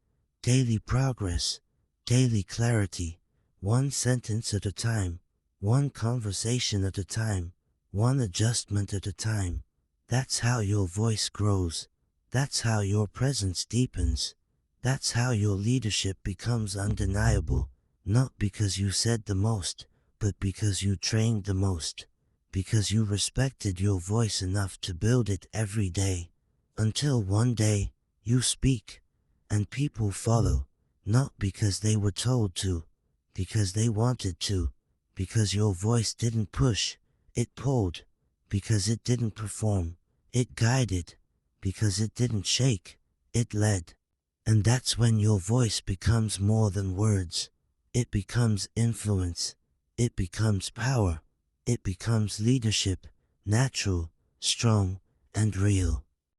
daily progress, daily clarity. One sentence at a time, one conversation at a time, one adjustment at a time. That's how your voice grows. That's how your presence deepens. That's how your leadership becomes undeniable. Not because you said the most, but because you trained the most. Because you respected your voice enough to build it every day. Until one day, you speak, and people follow. Not because they were told to, because they wanted to. Because your voice didn't push, it pulled. Because it didn't perform, it guided. Because it didn't shake, it led. And that's when your voice becomes more than words. It becomes influence. It becomes power. It becomes leadership, natural, strong, and real.